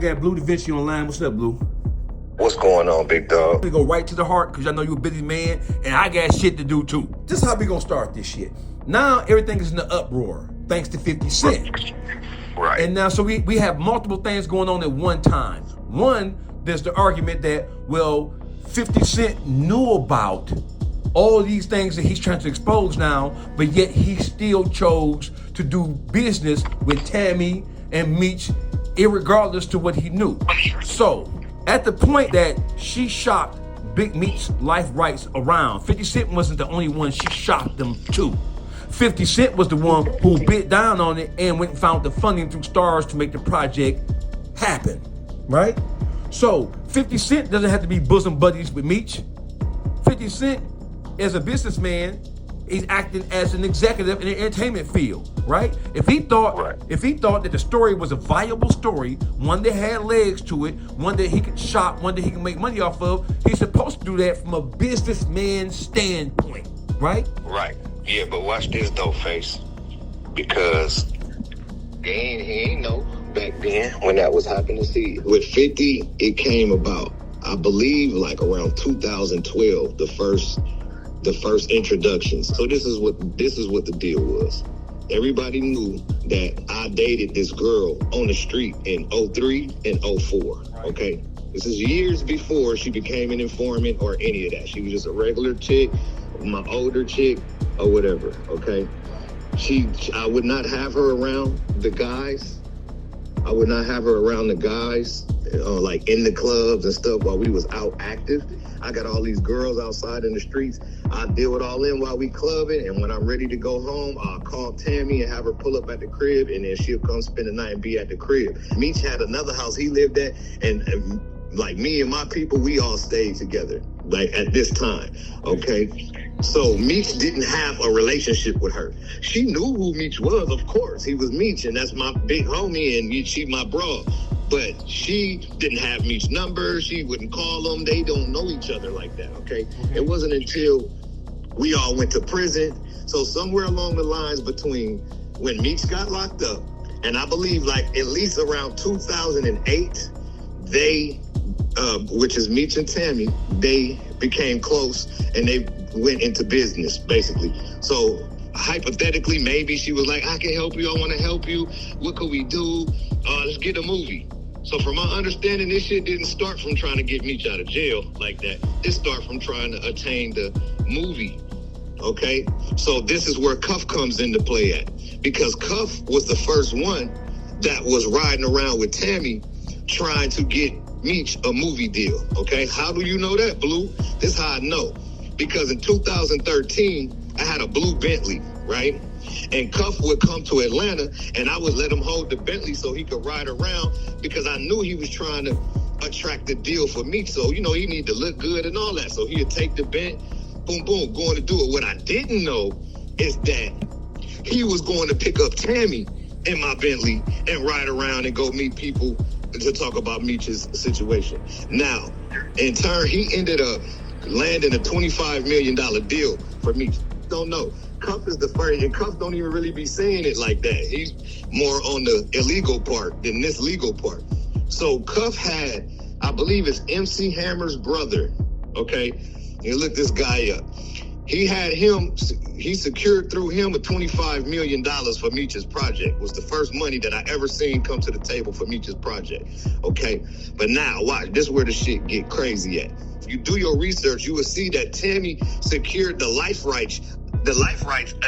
got Bleu Davinci online. What's up, Blue? What's going on, big dog? We go right to the heart because I know you're a busy man and I got shit to do too. This is how we gonna start this shit. Now everything is in the uproar thanks to 50 Cent. Right. And now so we have multiple things going on at one time. One, there's the argument that, well, 50 Cent knew about all these things that he's trying to expose now, but yet he still chose to do business with Tammy and Meech, irregardless to what he knew. So, at the point that she shopped Big Meech's life rights around, 50 Cent wasn't the only one she shopped them to. 50 Cent was the one who bit down on it and went and found the funding through Stars to make the project happen, right? So, 50 Cent doesn't have to be bosom buddies with Meech. 50 Cent, as a businessman, he's acting as an executive in the entertainment field, right? If he thought that the story was a viable story, one that had legs to it, one that he could shop, one that he can make money off of, he's supposed to do that from a businessman standpoint, right? Right. Yeah, but watch this though, Face. Because he ain't know back then when that was happening. See, with 50, it came about, I believe, like around 2012, the first introductions. So this is what the deal was. Everybody knew that I dated this girl on the street in 03 and 04. Okay, this is years before she became an informant or any of that. She was just a regular chick, my older chick or whatever. Okay, I would not have her around the guys. I would not have her around the guys, like in the clubs and stuff while we was out active. I got all these girls outside in the streets. I deal it all in while we clubbing, and when I'm ready to go home, I'll call Tammy and have her pull up at the crib, and then she'll come spend the night and be at the crib. Meech had another house he lived at, and like me and my people, we all stayed together, like at this time, okay? So Meech didn't have a relationship with her. She knew who Meech was, of course. He was Meech, and that's my big homie, and she my bro. But she didn't have Meech's number. She wouldn't call him. They don't know each other like that, okay? It wasn't until we all went to prison. So somewhere along the lines between when Meech got locked up, and I believe like at least around 2008, they, which is Meech and Tammy, they became close and they went into business, basically. So hypothetically, maybe she was like, I can help you. I want to help you. What could we do? Let's get a movie. So from my understanding, this shit didn't start from trying to get Meech out of jail like that. It started from trying to attain the movie, okay? So this is where Cuff comes into play at. Because Cuff was the first one that was riding around with Tammy trying to get Meech a movie deal, okay? How do you know that, Blue? This is how I know. Because in 2013, I had a blue Bentley, right? And Cuff would come to Atlanta, and I would let him hold the Bentley so he could ride around because I knew he was trying to attract the deal for me. So, you know, he needed to look good and all that. So he would take the Bent, boom, boom, going to do it. What I didn't know is that he was going to pick up Tammy in my Bentley and ride around and go meet people to talk about Meech's situation. Now, in turn, he ended up landing a $25 million deal for Meech. Don't know. Cuff is the first, and Cuff don't even really be saying it like that. He's more on the illegal part than this legal part. So Cuff had, I believe it's MC Hammer's brother, okay? You look this guy up. He had him, he secured through him a $25 million for Meech's project. Was the first money that I ever seen come to the table for Meech's project, okay? But now, watch, this is where the shit get crazy at. If you do your research, you will see that Tammy secured the life rights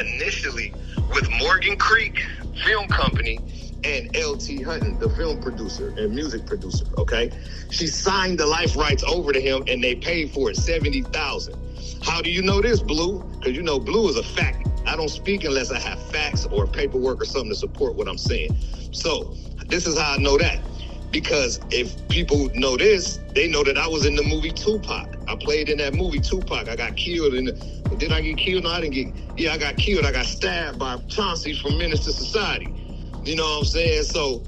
initially with Morgan Creek Film Company and L.T. Hutton, the film producer and music producer, okay? She signed the life rights over to him, and they paid for it, $70,000. How do you know this, Blue? Because you know Blue is a fact. I don't speak unless I have facts or paperwork or something to support what I'm saying. So this is how I know that. Because if people know this, they know that I was in the movie Tupac. I played in that movie Tupac. I got killed did I get killed? No, I didn't get, yeah, I got killed. I got stabbed by Chauncey from Menace to Society. You know what I'm saying? So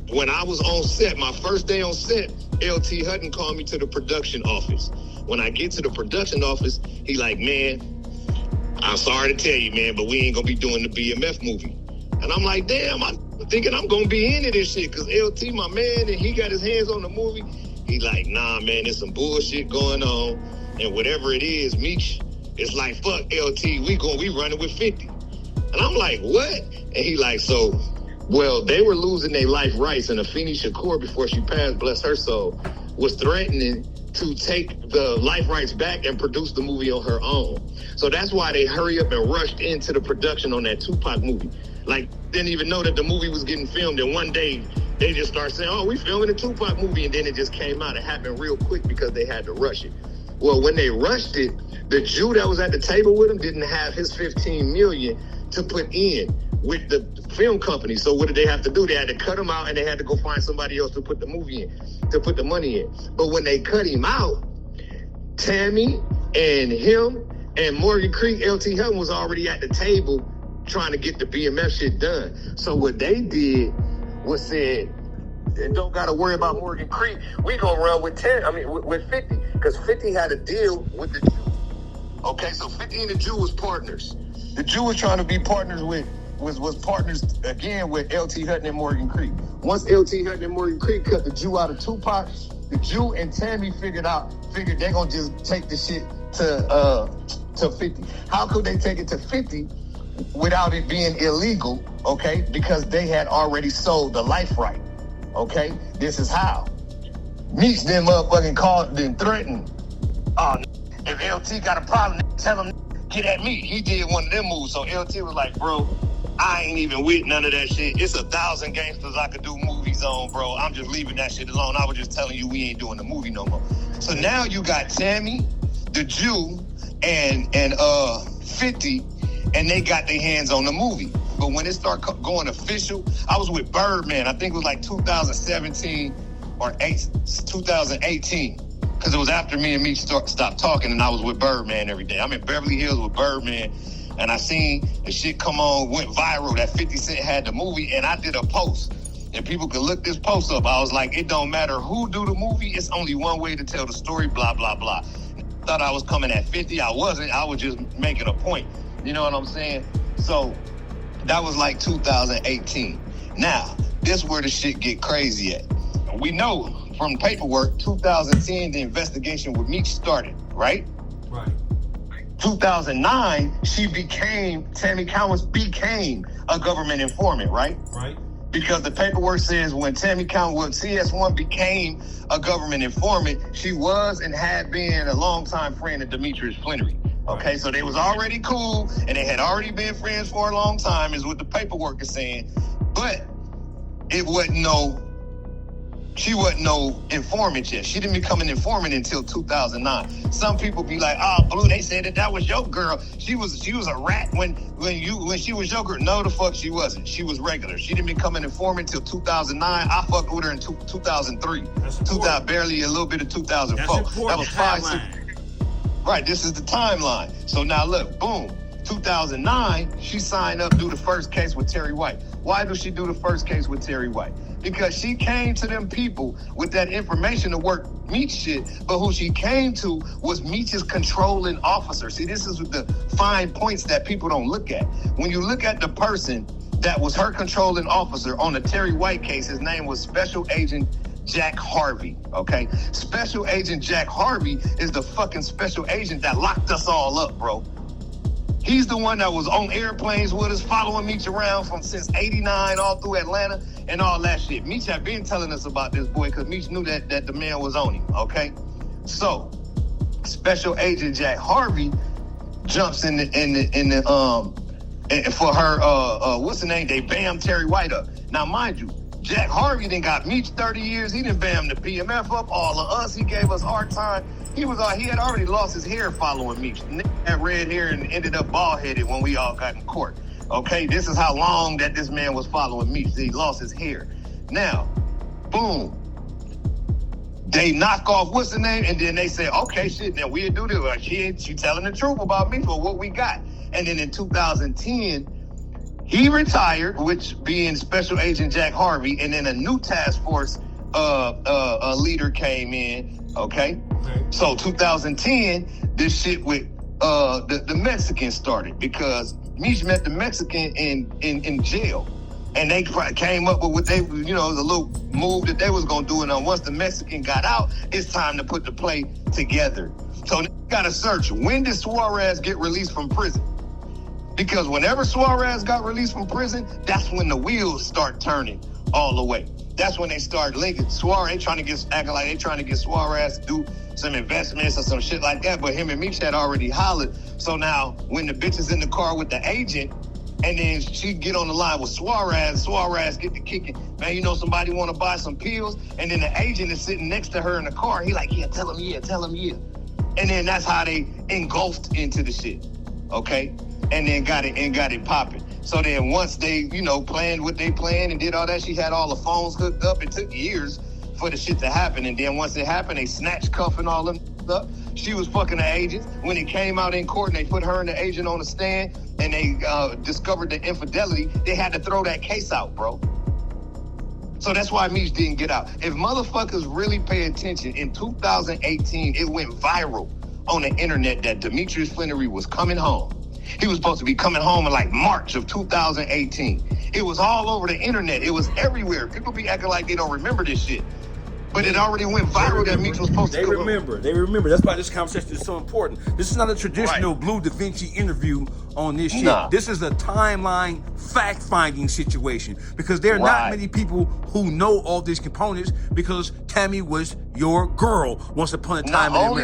when I was on set, my first day on set, L.T. Hutton called me to the production office. When I get to the production office, he like, man, I'm sorry to tell you, man, but we ain't gonna be doing the BMF movie. And I'm like, damn, thinking I'm gonna be into this shit, cause LT my man and he got his hands on the movie. He like, nah man, there's some bullshit going on, and whatever it is, Meech, it's like, fuck LT, we running with 50. And I'm like, what? And he like, so, well, they were losing their life rights, and Afeni Shakur, before she passed, bless her soul, was threatening to take the life rights back and produce the movie on her own. So that's why they hurry up and rushed into the production on that Tupac movie. Like, didn't even know that the movie was getting filmed, and one day they just start saying, oh, we filming a Tupac movie, and then it just came out. It happened real quick because they had to rush it. Well, when they rushed it, the Jew that was at the table with him didn't have his $15 million to put in with the film company. So what did they have to do? They had to cut him out, and they had to go find somebody else to put the movie in, to put the money in. But when they cut him out, Tammy and him and Morgan Creek, LT Helton was already at the table trying to get the BMF shit done. So what they did was said, and don't got to worry about Morgan Creek, we gonna run with 50, because 50 had a deal with the Jew. Okay, so 50 and the Jew was partners. The Jew was trying to be partners with, was partners again with LT Hutton and Morgan Creek. Once LT Hutton and Morgan Creek cut the Jew out of Tupac, the Jew and Tammy figured they gonna just take the shit to 50. How could they take it to 50 without it being illegal? Okay, because they had already sold the life right. Okay, this is how. Meech then motherfucking called, then threatened. Oh, if LT got a problem, tell him get at me. He did one of them moves. So LT was like, bro, I ain't even with none of that shit. It's 1,000 gangsters I could do movies on, bro. I'm just leaving that shit alone. I was just telling you we ain't doing the movie no more. So now you got Tammy, the Jew, and 50, and they got their hands on the movie. But when it started going official, I was with Birdman. I think it was like 2017 or 2018. Because it was after me and Meech stopped talking, and I was with Birdman every day. I'm in Beverly Hills with Birdman, and I seen the shit come on, went viral, that 50 Cent had the movie, and I did a post. And people could look this post up. I was like, it don't matter who do the movie, it's only one way to tell the story, blah, blah, blah. Thought I was coming at 50. I wasn't. I was just making a point. You know what I'm saying? So that was like 2018. Now, this where the shit get crazy at. We know from paperwork, 2010, the investigation with Meech started, right? Right. 2009, Tammy Collins became a government informant, right? Right. Because the paperwork says when CS1 became a government informant, she was and had been a longtime friend of Demetrius Flannery. Okay, so they was already cool, and they had already been friends for a long time, is what the paperwork is saying. But she wasn't no informant yet. She didn't become an informant until 2009. Some people be like, Blue, they said that was your girl. She was a rat when she was your girl. No, the fuck she wasn't. She was regular. She didn't become an informant until 2009. I fucked with her in 2003. Barely a little bit of 2004. That was 5, 6. Right, this is the timeline. So now look, boom. 2009, she signed up to do the first case with Terry White. Why do she do the first case with Terry White? Because she came to them people with that information to work Meech shit, but who she came to was Meech's controlling officer. See, this is the fine points that people don't look at. When you look at the person that was her controlling officer on the Terry White case, his name was Special Agent Jack Harvey, okay? Special Agent Jack Harvey is the fucking special agent that locked us all up, bro. He's the one that was on airplanes with us, following Meech around since 89 all through Atlanta and all that shit. Meech had been telling us about this boy because Meech knew that the man was on him, okay? So, Special Agent Jack Harvey jumps for her, what's the name? They bam Terry White up. Now, mind you, Jack Harvey done got Meech 30 years. He done bam the BMF up, all of us. He gave us hard time. He had already lost his hair following Meech. Had red hair and ended up bald-headed when we all got in court. Okay, this is how long that this man was following Meech. He lost his hair. Now, boom. They knock off what's the name, and then they say, okay, shit, now we'll do this. She telling the truth about me for what we got. And then in 2010, he retired, which being Special Agent Jack Harvey, and then a new task force leader came in. Okay, so 2010, this shit with the Mexican started because Meech met the Mexican in jail. And they came up with what they, you know, the little move that they was gonna do. And once the Mexican got out, it's time to put the play together. So they gotta search, when did Suarez get released from prison? Because whenever Suarez got released from prison, that's when the wheels start turning all the way. That's when they start linking. Suarez acting like they trying to get Suarez to do some investments or some shit like that, but him and Meech had already hollered. So now when the bitch is in the car with the agent, and then she get on the line with Suarez get to kicking. Man, you know somebody want to buy some pills? And then the agent is sitting next to her in the car. He like, yeah, tell him yeah. And then that's how they engulfed into the shit, okay? And then got it popping. So then once they, you know, planned what they planned and did all that, she had all the phones hooked up. It took years for the shit to happen. And then once it happened, they snatched Cuff and all them up. She was fucking the agents. When it came out in court and they put her and the agent on the stand and they discovered the infidelity, they had to throw that case out, bro. So that's why Meech didn't get out. If motherfuckers really pay attention, in 2018, it went viral on the internet that Demetrius Flannery was coming home. He was supposed to be coming home in like March of 2018. It was all over the internet. It was everywhere. People be acting like they don't remember this shit. But it already went viral that Meech was supposed to They remember. That's why this conversation is so important. This is not a traditional Bleu Davinci interview on this shit. Nah. This is a timeline fact-finding situation because there are not many people who know all these components because Tammy was your girl once upon a time in America.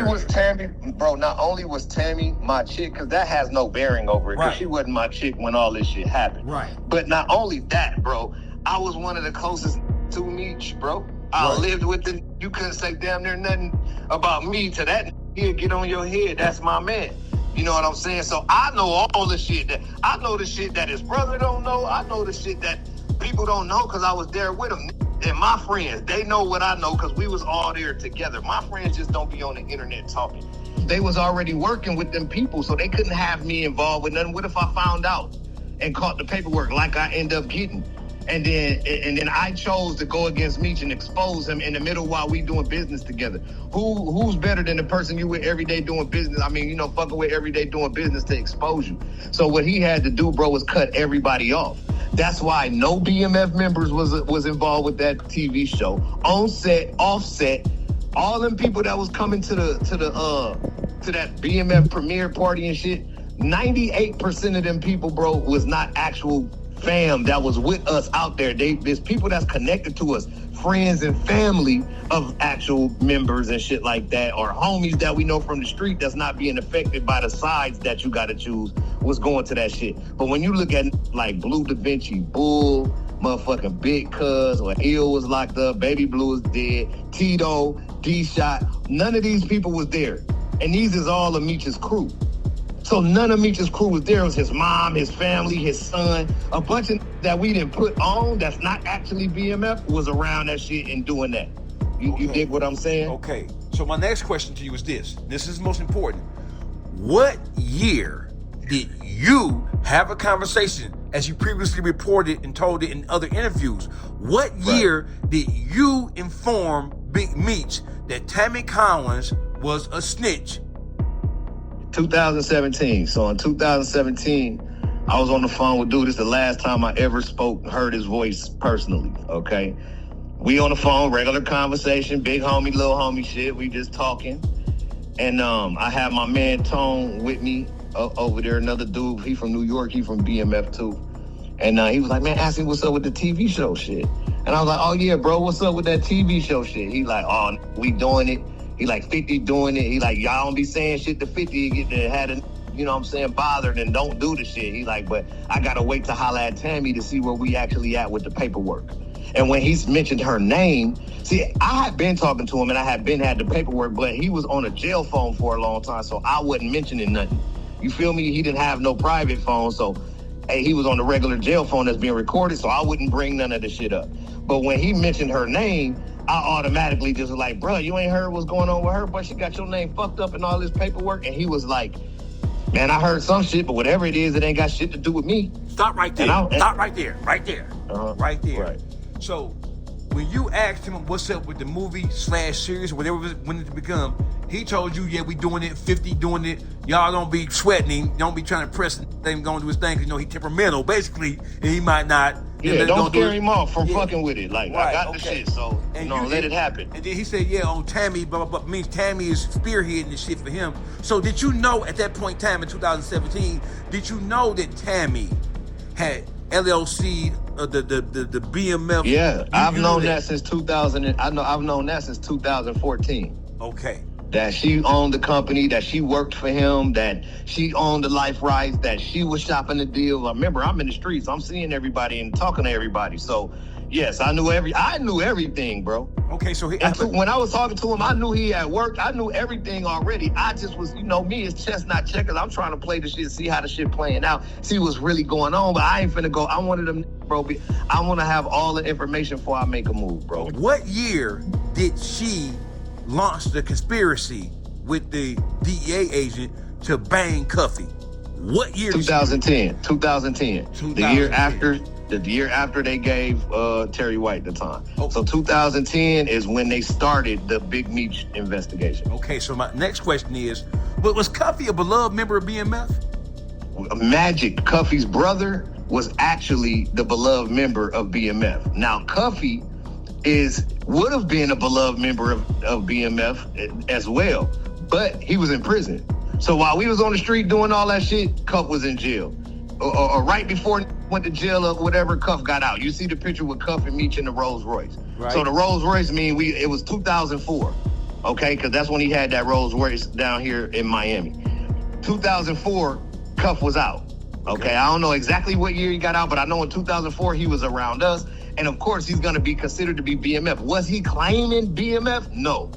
Not only was Tammy my chick, because that has no bearing over it, because she wasn't my chick when all this shit happened. Right. But not only that, bro, I was one of the closest to Meech, bro. I lived with him. You couldn't say damn near nothing about me to that. He'll get on your head. That's my man. You know what I'm saying? So I know all the shit I know the shit that his brother don't know. I know the shit that people don't know because I was there with him. And my friends, they know what I know because we was all there together. My friends just don't be on the internet talking. They was already working with them people, so they couldn't have me involved with nothing. What if I found out and caught the paperwork like I end up getting? And then I chose to go against Meech and expose him in the middle while we doing business together. Who's better than the person you with every day doing business? I mean, you know, fucking with every day doing business to expose you. So what he had to do, bro, was cut everybody off. That's why no BMF members was involved with that TV show. On set, off set, all them people that was coming to that BMF premiere party and shit. 98% of them people, bro, was not actual fam that was with us out there. There's people that's connected to us, friends and family of actual members and shit like that, or homies that we know from the street that's not being affected by the sides that you gotta choose was going to that shit. But when you look at like Bleu Davinci, Bull, motherfucking Big Cuz, or Ill was locked up, Baby Blue is dead, Tito, D-Shot, none of these people was there. And these is all of Meech's crew. So none of Meech's crew was there. It was his mom, his family, his son. A bunch of that we didn't put on that's not actually BMF was around that shit and doing that. You dig what I'm saying? Okay. So my next question to you is this. This is most important. What year did you have a conversation, as you previously reported and told it in other interviews? What year did you inform Big Meech that Tammy Collins was a snitch? 2017. So in 2017, I was on the phone with dude. This is the last time I ever heard his voice personally, okay? We on the phone, regular conversation, big homie, little homie shit. We just talking. And I have my man Tone with me over there, another dude. He from New York. He from BMF too. And he was like, man, ask me what's up with the TV show shit. And I was like, oh yeah, bro, what's up with that TV show shit? He like, oh, we doing it. He like 50 doing it. He like, y'all don't be saying shit to 50. You get to have a, you know what I'm saying, bothered and don't do the shit. He like, but I gotta wait to holler at Tammy to see where we actually at with the paperwork. And when he's mentioned her name, see, I had been talking to him and I had the paperwork, but he was on a jail phone for a long time, so I wasn't mentioning nothing. You feel me? He didn't have no private phone, so hey, he was on the regular jail phone that's being recorded, so I wouldn't bring none of the shit up. But when he mentioned her name, I automatically just was like, bro, you ain't heard what's going on with her, but she got your name fucked up in all this paperwork. And he was like, man, I heard some shit, but whatever it is, it ain't got shit to do with me. Stop right there. Stop right there. Right there. Right there. Right. So when you asked him what's up with the movie /series, whatever it wanted to become, He told you, yeah, we doing it, 50 doing it. Y'all don't be sweating him. Don't be trying to press him going to do his thing, because, you know, he temperamental, basically, and he might not. Yeah, don't scare him off from fucking with it. Like, right, I got the shit, so, and let it happen. And then he said, yeah, on Tammy, blah, blah, blah, means Tammy is spearheading the shit for him. So did you know at that point in time in 2017, did you know that Tammy had LLC, the BMF? Yeah, I've known that since 2000. I've known that since 2014. Okay. That she owned the company, that she worked for him, that she owned the life rights, that she was shopping the deal. I remember, I'm in the streets, I'm seeing everybody and talking to everybody. So, yes, I knew everything, bro. Okay, so when I was talking to him, I knew he had worked. I knew everything already. I just was, you know, me, it's chestnut checkers. I'm trying to play the shit, see how the shit playing out, see what's really going on. But I ain't finna go. I wanted them, bro. I want to have all the information before I make a move, bro. What year did she launch the conspiracy with the DEA agent to bang Cuffy? What year? 2010. 2010. The year after they gave Terry White the time. Okay. So 2010 is when they started the Big Meech investigation. Okay, so my next question is, was Cuffy a beloved member of BMF? Magic, Cuffy's brother, was actually the beloved member of BMF. Now, Cuffy would have been a beloved member of BMF as well, but he was in prison. So while we was on the street doing all that shit, Cuff was in jail. Or right before went to jail or whatever, Cuff got out. You see the picture with Cuff and Meech in the Rolls Royce. Right. So the Rolls Royce it was 2004, okay? Because that's when he had that Rolls Royce down here in Miami. 2004, Cuff was out, okay? I don't know exactly what year he got out, but I know in 2004 he was around us. And of course, he's going to be considered to be BMF. Was he claiming BMF? No.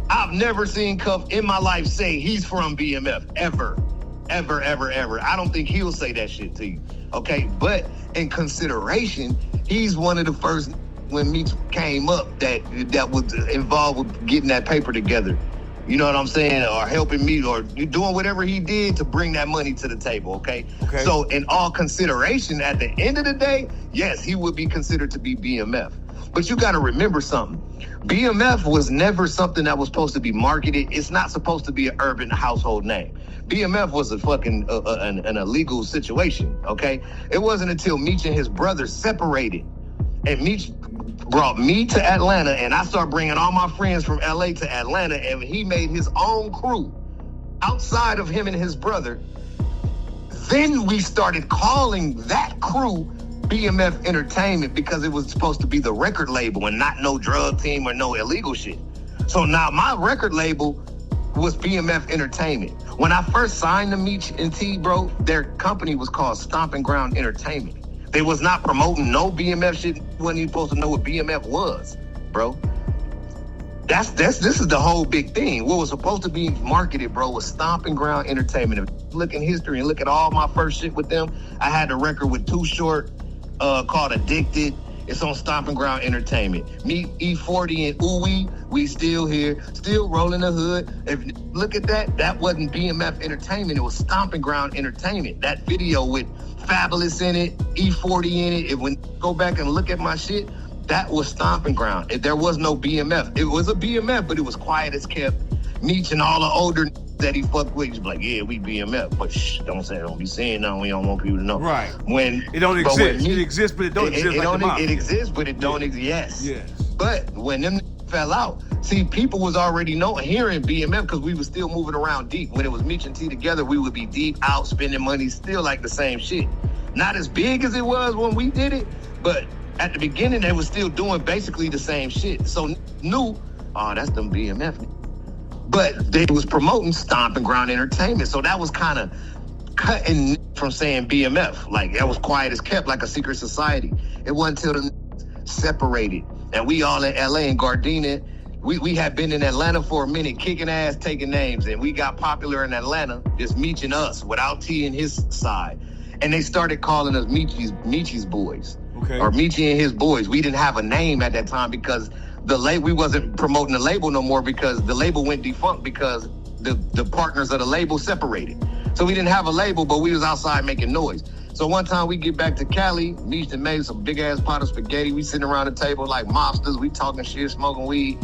I've never seen Cuff in my life say he's from BMF, ever. Ever, ever, ever. I don't think he'll say that shit to you, okay? But in consideration, he's one of the first, when Meech came up, that was involved with getting that paper together. You know what I'm saying? Or helping me, or doing whatever he did to bring that money to the table, okay? So in all consideration, at the end of the day, yes, he would be considered to be BMF. But you got to remember something. BMF was never something that was supposed to be marketed. It's not supposed to be an urban household name. BMF was a fucking an illegal situation, okay? It wasn't until Meech and his brother separated, and Meech brought me to Atlanta, and I started bringing all my friends from LA to Atlanta, and he made his own crew outside of him and his brother. Then we started calling that crew BMF Entertainment, because it was supposed to be the record label and not no drug team or no illegal shit. So now my record label was BMF Entertainment. When I first signed to Meech and T, bro, their company was called Stomping Ground Entertainment. They was not promoting no BMF shit. Wasn't even supposed to know what BMF was, bro. This is the whole big thing. What was supposed to be marketed, bro, was Stomping Ground Entertainment. If you look in history and look at all my first shit with them, I had a record with Too Short called Addicted. It's on Stomping Ground Entertainment. Me, E40 and Ooey, we still here, still rolling the hood. If you look at that wasn't BMF Entertainment, it was Stomping Ground Entertainment. That video with Fabulous in it, E40 in it, when you go back and look at my shit, that was Stomping Ground. There was no BMF. It was a BMF, but it was quiet as kept. Meech and all the older that he fucked with, he's like, yeah, we BMF, but don't be saying nothing. We don't want people to know. Right. When it don't exist. It exists, but it don't exist. It exists, but it don't exist. Yes. But when them fell out, see, people was already hearing BMF because we was still moving around deep. When it was Meech and T together, we would be deep out spending money, still like the same shit. Not as big as it was when we did it, but at the beginning, they was still doing basically the same shit. So knew, that's them BMF. But they was promoting Stomping Ground Entertainment. So that was kind of cutting from saying BMF. Like, that was quiet as kept, like a secret society. It wasn't until the separated. And we all in LA and Gardena. We had been in Atlanta for a minute, kicking ass, taking names. And we got popular in Atlanta, just Meech and us, without T and his side. And they started calling us Meechie's boys. Okay. Or Meechie and his boys. We didn't have a name at that time because we wasn't promoting the label no more, because the label went defunct because the partners of the label separated. So we didn't have a label, but we was outside making noise. So one time we get back to Cali, Meech done made some big ass pot of spaghetti. We sitting around the table like mobsters. We talking shit, smoking weed.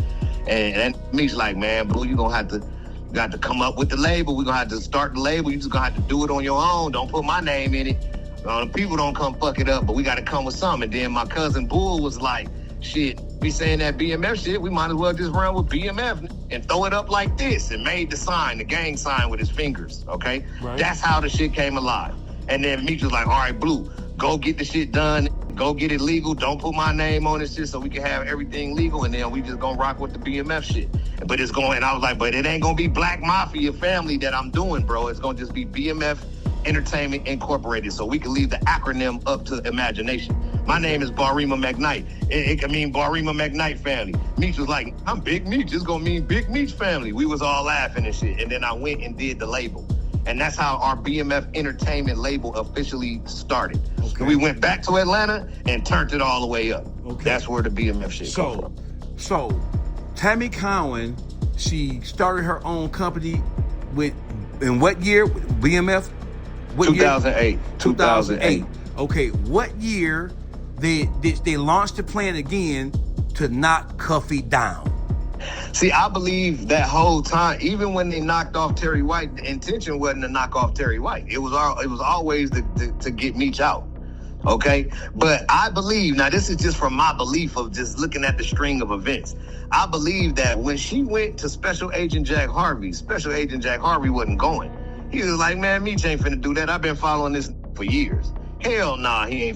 And Meech like, man, boo, you gonna have to You got to come up with the label. We're going to have to start the label. You just going to have to do it on your own. Don't put my name in it. People don't come fuck it up, but we got to come with something. And then my cousin Bull was like, shit, we saying that BMF shit, we might as well just run with BMF and throw it up like this, and made the sign, the gang sign with his fingers, okay? Right. That's how the shit came alive. And then Meech was like, all right, Blue, go get the shit done. Go get it legal. Don't put my name on this shit so we can have everything legal, and then we just gonna rock with the BMF shit. But it's going, and I was like, but it ain't gonna be Black Mafia Family that I'm doing, bro. It's gonna just be BMF Entertainment Incorporated, so we can leave the acronym up to imagination. My name is Barima McKnight. It can mean Barima McKnight Family. Meech was like, I'm Big Meech. It's gonna mean Big Meech Family. We was all laughing and shit, and then I went and did the label. And that's how our BMF Entertainment label officially started. Okay. We went back to Atlanta and turned it all the way up. Okay. That's where the BMF shit comes from. So, Tammy Collins, she started her own company in what year? BMF? What 2008. Year? 2008. Okay, what year did they launch the plan again to knock Cuffy down? See, I believe that whole time, even when they knocked off Terry White, the intention wasn't to knock off Terry White. It was always to get Meech out, okay? But I believe, now this is just from my belief of just looking at the string of events. I believe that when she went to Special Agent Jack Harvey wasn't going. He was like, man, Meech ain't finna do that. I've been following this for years. Hell nah, Meech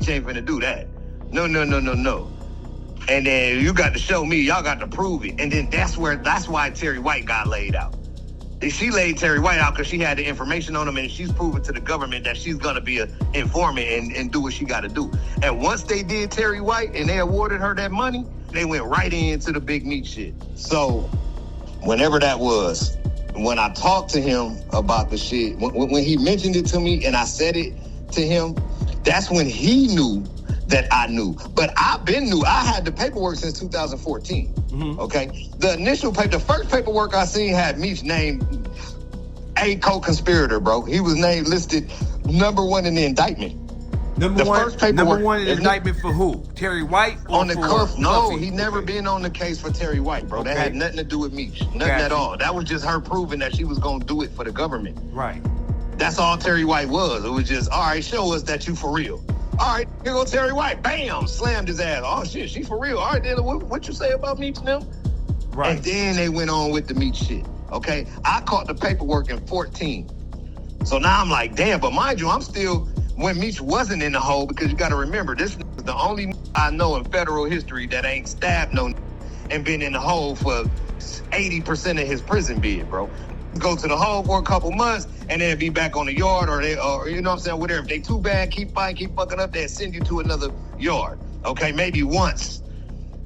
ain't finna do that. No. And then you got to show me, y'all got to prove it. And then that's why Terry White got laid out. She laid Terry White out because she had the information on him, and she's proven to the government that she's going to be an informant and do what she got to do. And once they did Terry White and they awarded her that money, they went right into the Big Meech shit. So whenever that was, when I talked to him about the shit, when he mentioned it to me and I said it to him, that's when he knew that I knew. But I've been knew. I had the paperwork since 2014. Okay? The first paperwork I seen had Meech named a co-conspirator, bro. He was listed number one in the indictment. Number one in the indictment for who? Terry White? On the cuff? No, he never been on the case for Terry White, bro. That had nothing to do with Meech. Nothing at all. That was just her proving that she was going to do it for the government. Right. That's all Terry White was. It was just, all right, show us that you for real. All right, here go Terry White. Bam! Slammed his ass. Oh, shit, she for real. All right, then what you say about Meech and them? Right. And then they went on with the Meech shit, okay? I caught the paperwork in 14. So now I'm like, damn, but mind you, I'm still, when Meech wasn't in the hole, because you got to remember, this is the only I know in federal history that ain't stabbed no and been in the hole for 80% of his prison bid, bro. Go to the hole for a couple months and then be back on the yard, or you know what I'm saying, whatever. If they too bad, keep fighting, keep fucking up, they'll send you to another yard. Okay, maybe once.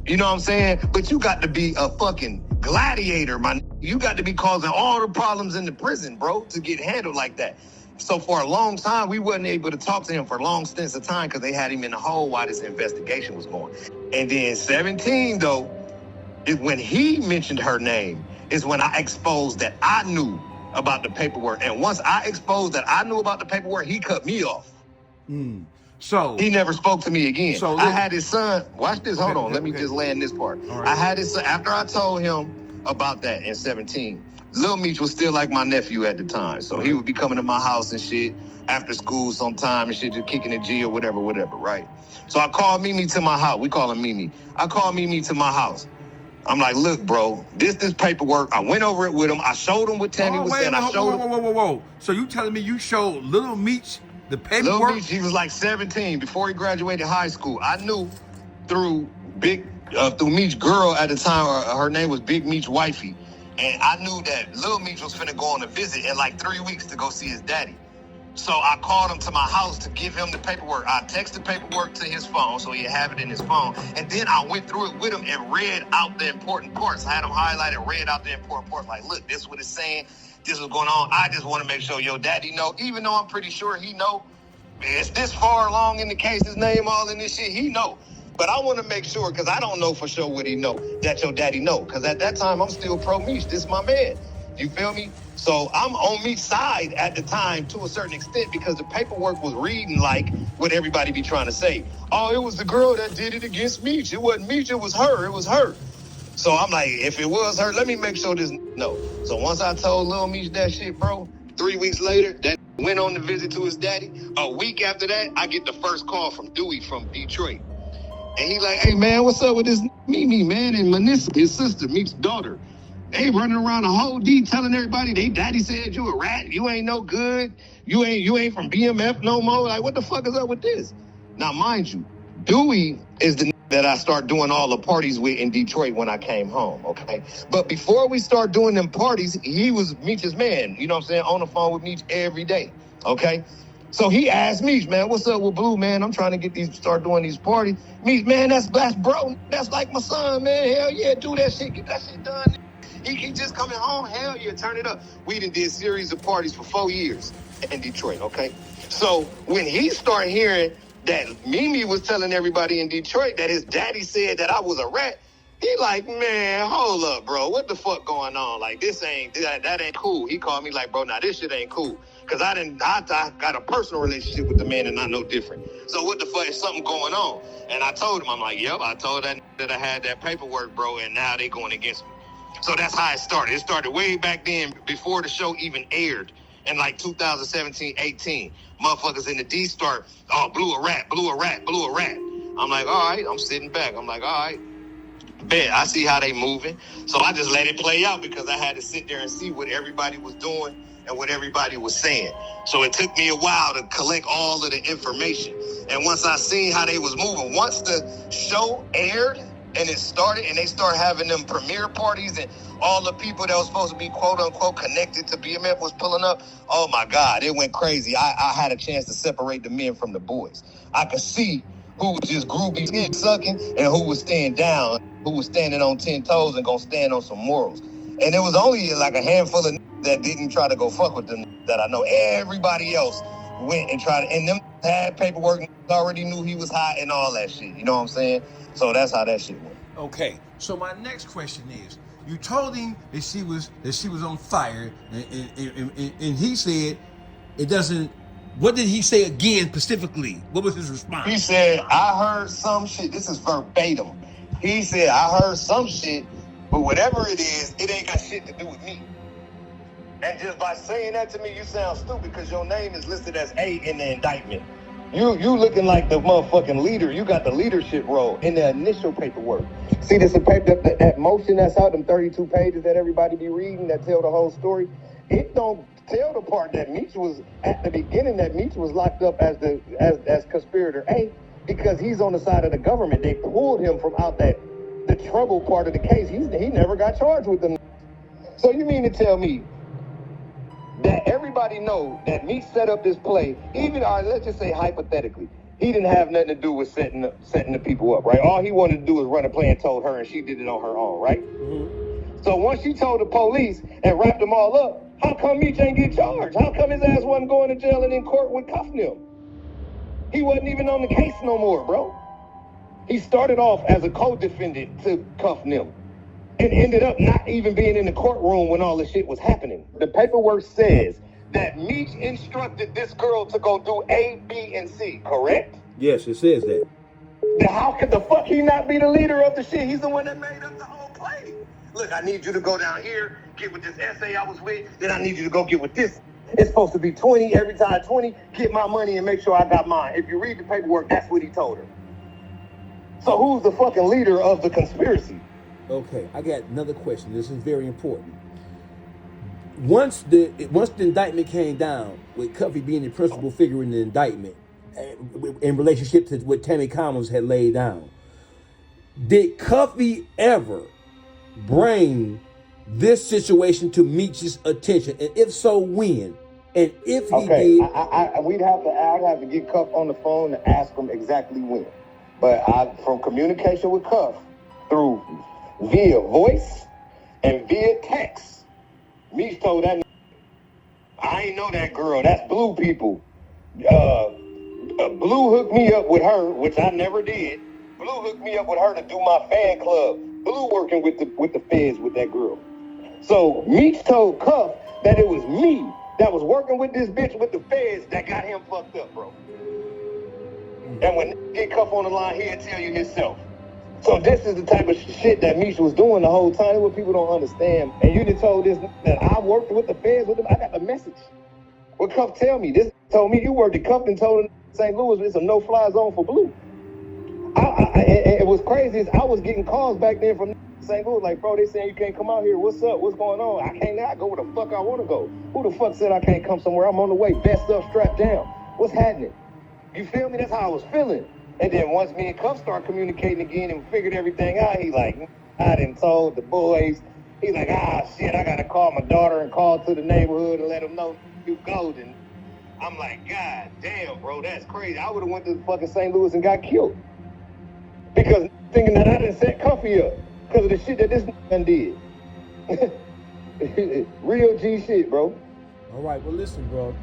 You know what I'm saying? But you got to be a fucking gladiator, man. You got to be causing all the problems in the prison, bro, to get handled like that. So for a long time, we wasn't able to talk to him for long stints of time because they had him in the hole while this investigation was going. And then 17, though, is when he mentioned her name, is when I exposed that I knew about the paperwork. And once I exposed that I knew about the paperwork, he cut me off. So he never spoke to me again. So I had his son, watch this, hold on, let me just land this part. Right. I had his son, after I told him about that in 17, Lil Meech was still like my nephew at the time. So he would be coming to my house and shit after school sometime and shit, just kicking the G or whatever, right? So I called Mimi to my house. We call him Mimi. I called Mimi to my house. I'm like, look, bro, this paperwork. I went over it with him. I showed him what Tammy was saying. Whoa. So you telling me you showed Little Meech the paperwork? Little Meech, he was like 17 before he graduated high school. I knew through Meech's girl at the time, her name was Big Meech Wifey. And I knew that Lil Meech was finna go on a visit in like 3 weeks to go see his daddy. So I called him to my house to give him the paperwork. I texted paperwork to his phone so he'd have it in his phone. And then I went through it with him and read out the important parts. I had him highlighted, read out the important parts. Like, look, this is what it's saying. This is going on. I just want to make sure your daddy know, even though I'm pretty sure he know. It's this far along in the case, his name all in this shit, he know. But I want to make sure, because I don't know for sure what he know, that your daddy know. Because at that time, I'm still pro Meech. This is my man. You feel me? So I'm on Meech's side at the time to a certain extent because the paperwork was reading like what everybody be trying to say. Oh, it was the girl that did it against Meech. It wasn't Meech, it was her. So I'm like, if it was her, let me make sure this no. So once I told Lil Meech that shit, bro, 3 weeks later, that went on the visit to his daddy. A week after that, I get the first call from Dewey from Detroit. And he like, hey, man, what's up with this Mimi, man? And Manissa, his sister, Meech's daughter. They running around the whole D telling everybody they daddy said you a rat. You ain't no good. You ain't from BMF no more. Like, what the fuck is up with this? Now, mind you, Dewey is the that I start doing all the parties with in Detroit when I came home, okay? But before we start doing them parties, he was Meech's man, you know what I'm saying, on the phone with Meech every day, okay? So he asked Meech, man, what's up with Blue, man? I'm trying to start doing these parties. Meech, man, that's bro. That's like my son, man. Hell yeah, do that shit. Get that shit done. He just coming home. Hell yeah, turn it up. We done did a series of parties for 4 years in Detroit, okay? So when he started hearing that Mimi was telling everybody in Detroit that his daddy said that I was a rat, he like, man, hold up, bro. What the fuck going on? Like, that ain't cool. He called me like, bro, now this shit ain't cool. Because I got a personal relationship with the man and I know different. So what the fuck is something going on? And I told him, I'm like, yep, I told that I had that paperwork, bro, and now they going against me. So that's how it started. It started way back then, before the show even aired in like 2017, 18. Motherfuckers in the D start, oh, Blue a rat. I'm like, all right, I'm sitting back. I'm like, all right, bet, I see how they moving. So I just let it play out because I had to sit there and see what everybody was doing and what everybody was saying. So it took me a while to collect all of the information. And once I seen how they was moving, once the show aired, and it started, and they started having them premiere parties, and all the people that was supposed to be quote unquote connected to BMF was pulling up. Oh my God, it went crazy. I had a chance to separate the men from the boys. I could see who was just groupie sucking and who was staying down, who was standing on 10 toes and gonna stand on some morals. And it was only like a handful of that didn't try to go fuck with them that I know. Everybody else went and tried to, and them had paperwork, already knew he was hot and all that shit. You know what I'm saying? So that's how that shit went. Okay, so my next question is, you told him that she was on fire, and he said it doesn't. What did he say again specifically? What was his response? He said, I heard some shit. This is verbatim. He said, I heard some shit, but whatever it is, it ain't got shit to do with me. And just by saying that to me, you sound stupid because your name is listed as A in the indictment. You looking like the motherfucking leader. You got the leadership role in the initial paperwork. See this paper, that motion that's out, them 32 pages that everybody be reading that tell the whole story. It don't tell the part that Meech was at the beginning, that Meech was locked up as conspirator A because he's on the side of the government. They pulled him from out the trouble part of the case. He never got charged with them. So you mean to tell me that everybody know that Meech set up this play, even, let's just say hypothetically, he didn't have nothing to do with setting the people up, right? All he wanted to do was run a play and told her, and she did it on her own, right? Mm-hmm. So once she told the police and wrapped them all up, how come Meech ain't get charged? How come his ass wasn't going to jail and in court with Cuffy? He wasn't even on the case no more, bro. He started off as a co-defendant to Cuffy and ended up not even being in the courtroom when all this shit was happening. The paperwork says that Meech instructed this girl to go do A, B, and C, correct? Yes, it says that. Then how could the fuck he not be the leader of the shit? He's the one that made up the whole play. Look, I need you to go down here, get with this essay I was with, then I need you to go get with this. It's supposed to be 20, every time 20, get my money and make sure I got mine. If you read the paperwork, that's what he told her. So who's the fucking leader of the conspiracy? Okay, I got another question. This is very important. Once the indictment came down, with Cuffy being the principal figure in the indictment, in relationship to what Tammy Collins had laid down, did Cuffy ever bring this situation to Meech's attention? And if so, when? And if he did, I'd have to get Cuff on the phone and ask him exactly when. But from communication with Cuff through via voice and via text, Meech told that I ain't know that girl. That's Blue people. Blue hooked me up with her, which I never did. Blue hooked me up with her to do my fan club. Blue working with the feds with that girl. So Meech told Cuff that it was me that was working with this bitch with the feds that got him fucked up, bro. And when get Cuff on the line, he'll tell you himself. So this is the type of shit that Meech was doing the whole time. What people don't understand. And you just told this that I worked with the feds with them. I got the message. What Cuff tell me? This told me you worked at Cuff and told him St. Louis it's a no-fly zone for Blue. It was crazy. I was getting calls back then from St. Louis like, bro, they saying you can't come out here. What's up? What's going on? I can't not go where the fuck I want to go. Who the fuck said I can't come somewhere? I'm on the way, vest up, strapped down. What's happening? You feel me? That's how I was feeling. And then once me and Cuff start communicating again and figured everything out, he like, I done told the boys. He's like, shit, I gotta call my daughter and call to the neighborhood and let them know you golden. I'm like, God damn, bro, that's crazy. I would have went to fucking St. Louis and got killed. Because thinking that I done set Cuffy up. Because of the shit that this done did. Real G shit, bro. All right, well, listen, bro.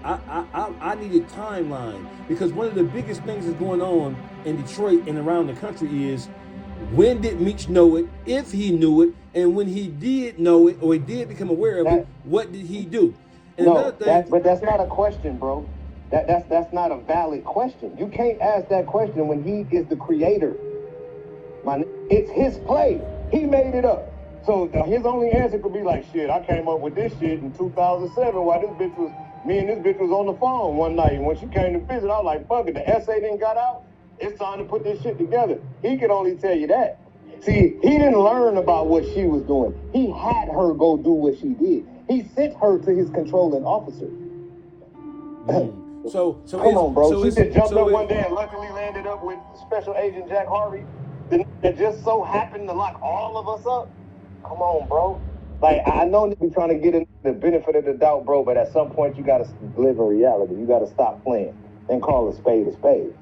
I need a timeline because one of the biggest things that's going on in Detroit and around the country is when did Meech know it, if he knew it, and when he did know it or he did become aware of it, what did he do? And no, but that's not a question, bro. That's not a valid question. You can't ask that question when he is the creator. It's his play. He made it up. So his only answer could be like, shit, I came up with this shit in 2007 while me and this bitch was on the phone one night. And when she came to visit, I was like, fuck it, the essay didn't got out. It's time to put this shit together. He could only tell you that. See, he didn't learn about what she was doing. He had her go do what she did. He sent her to his controlling officer. So come on, bro. She just jumped up one day and luckily landed up with Special Agent Jack Harvey. That just so happened to lock all of us up. Come on, bro. Like, I know you be trying to get in the benefit of the doubt, bro, but at some point you got to live in reality. You got to stop playing and call a spade a spade.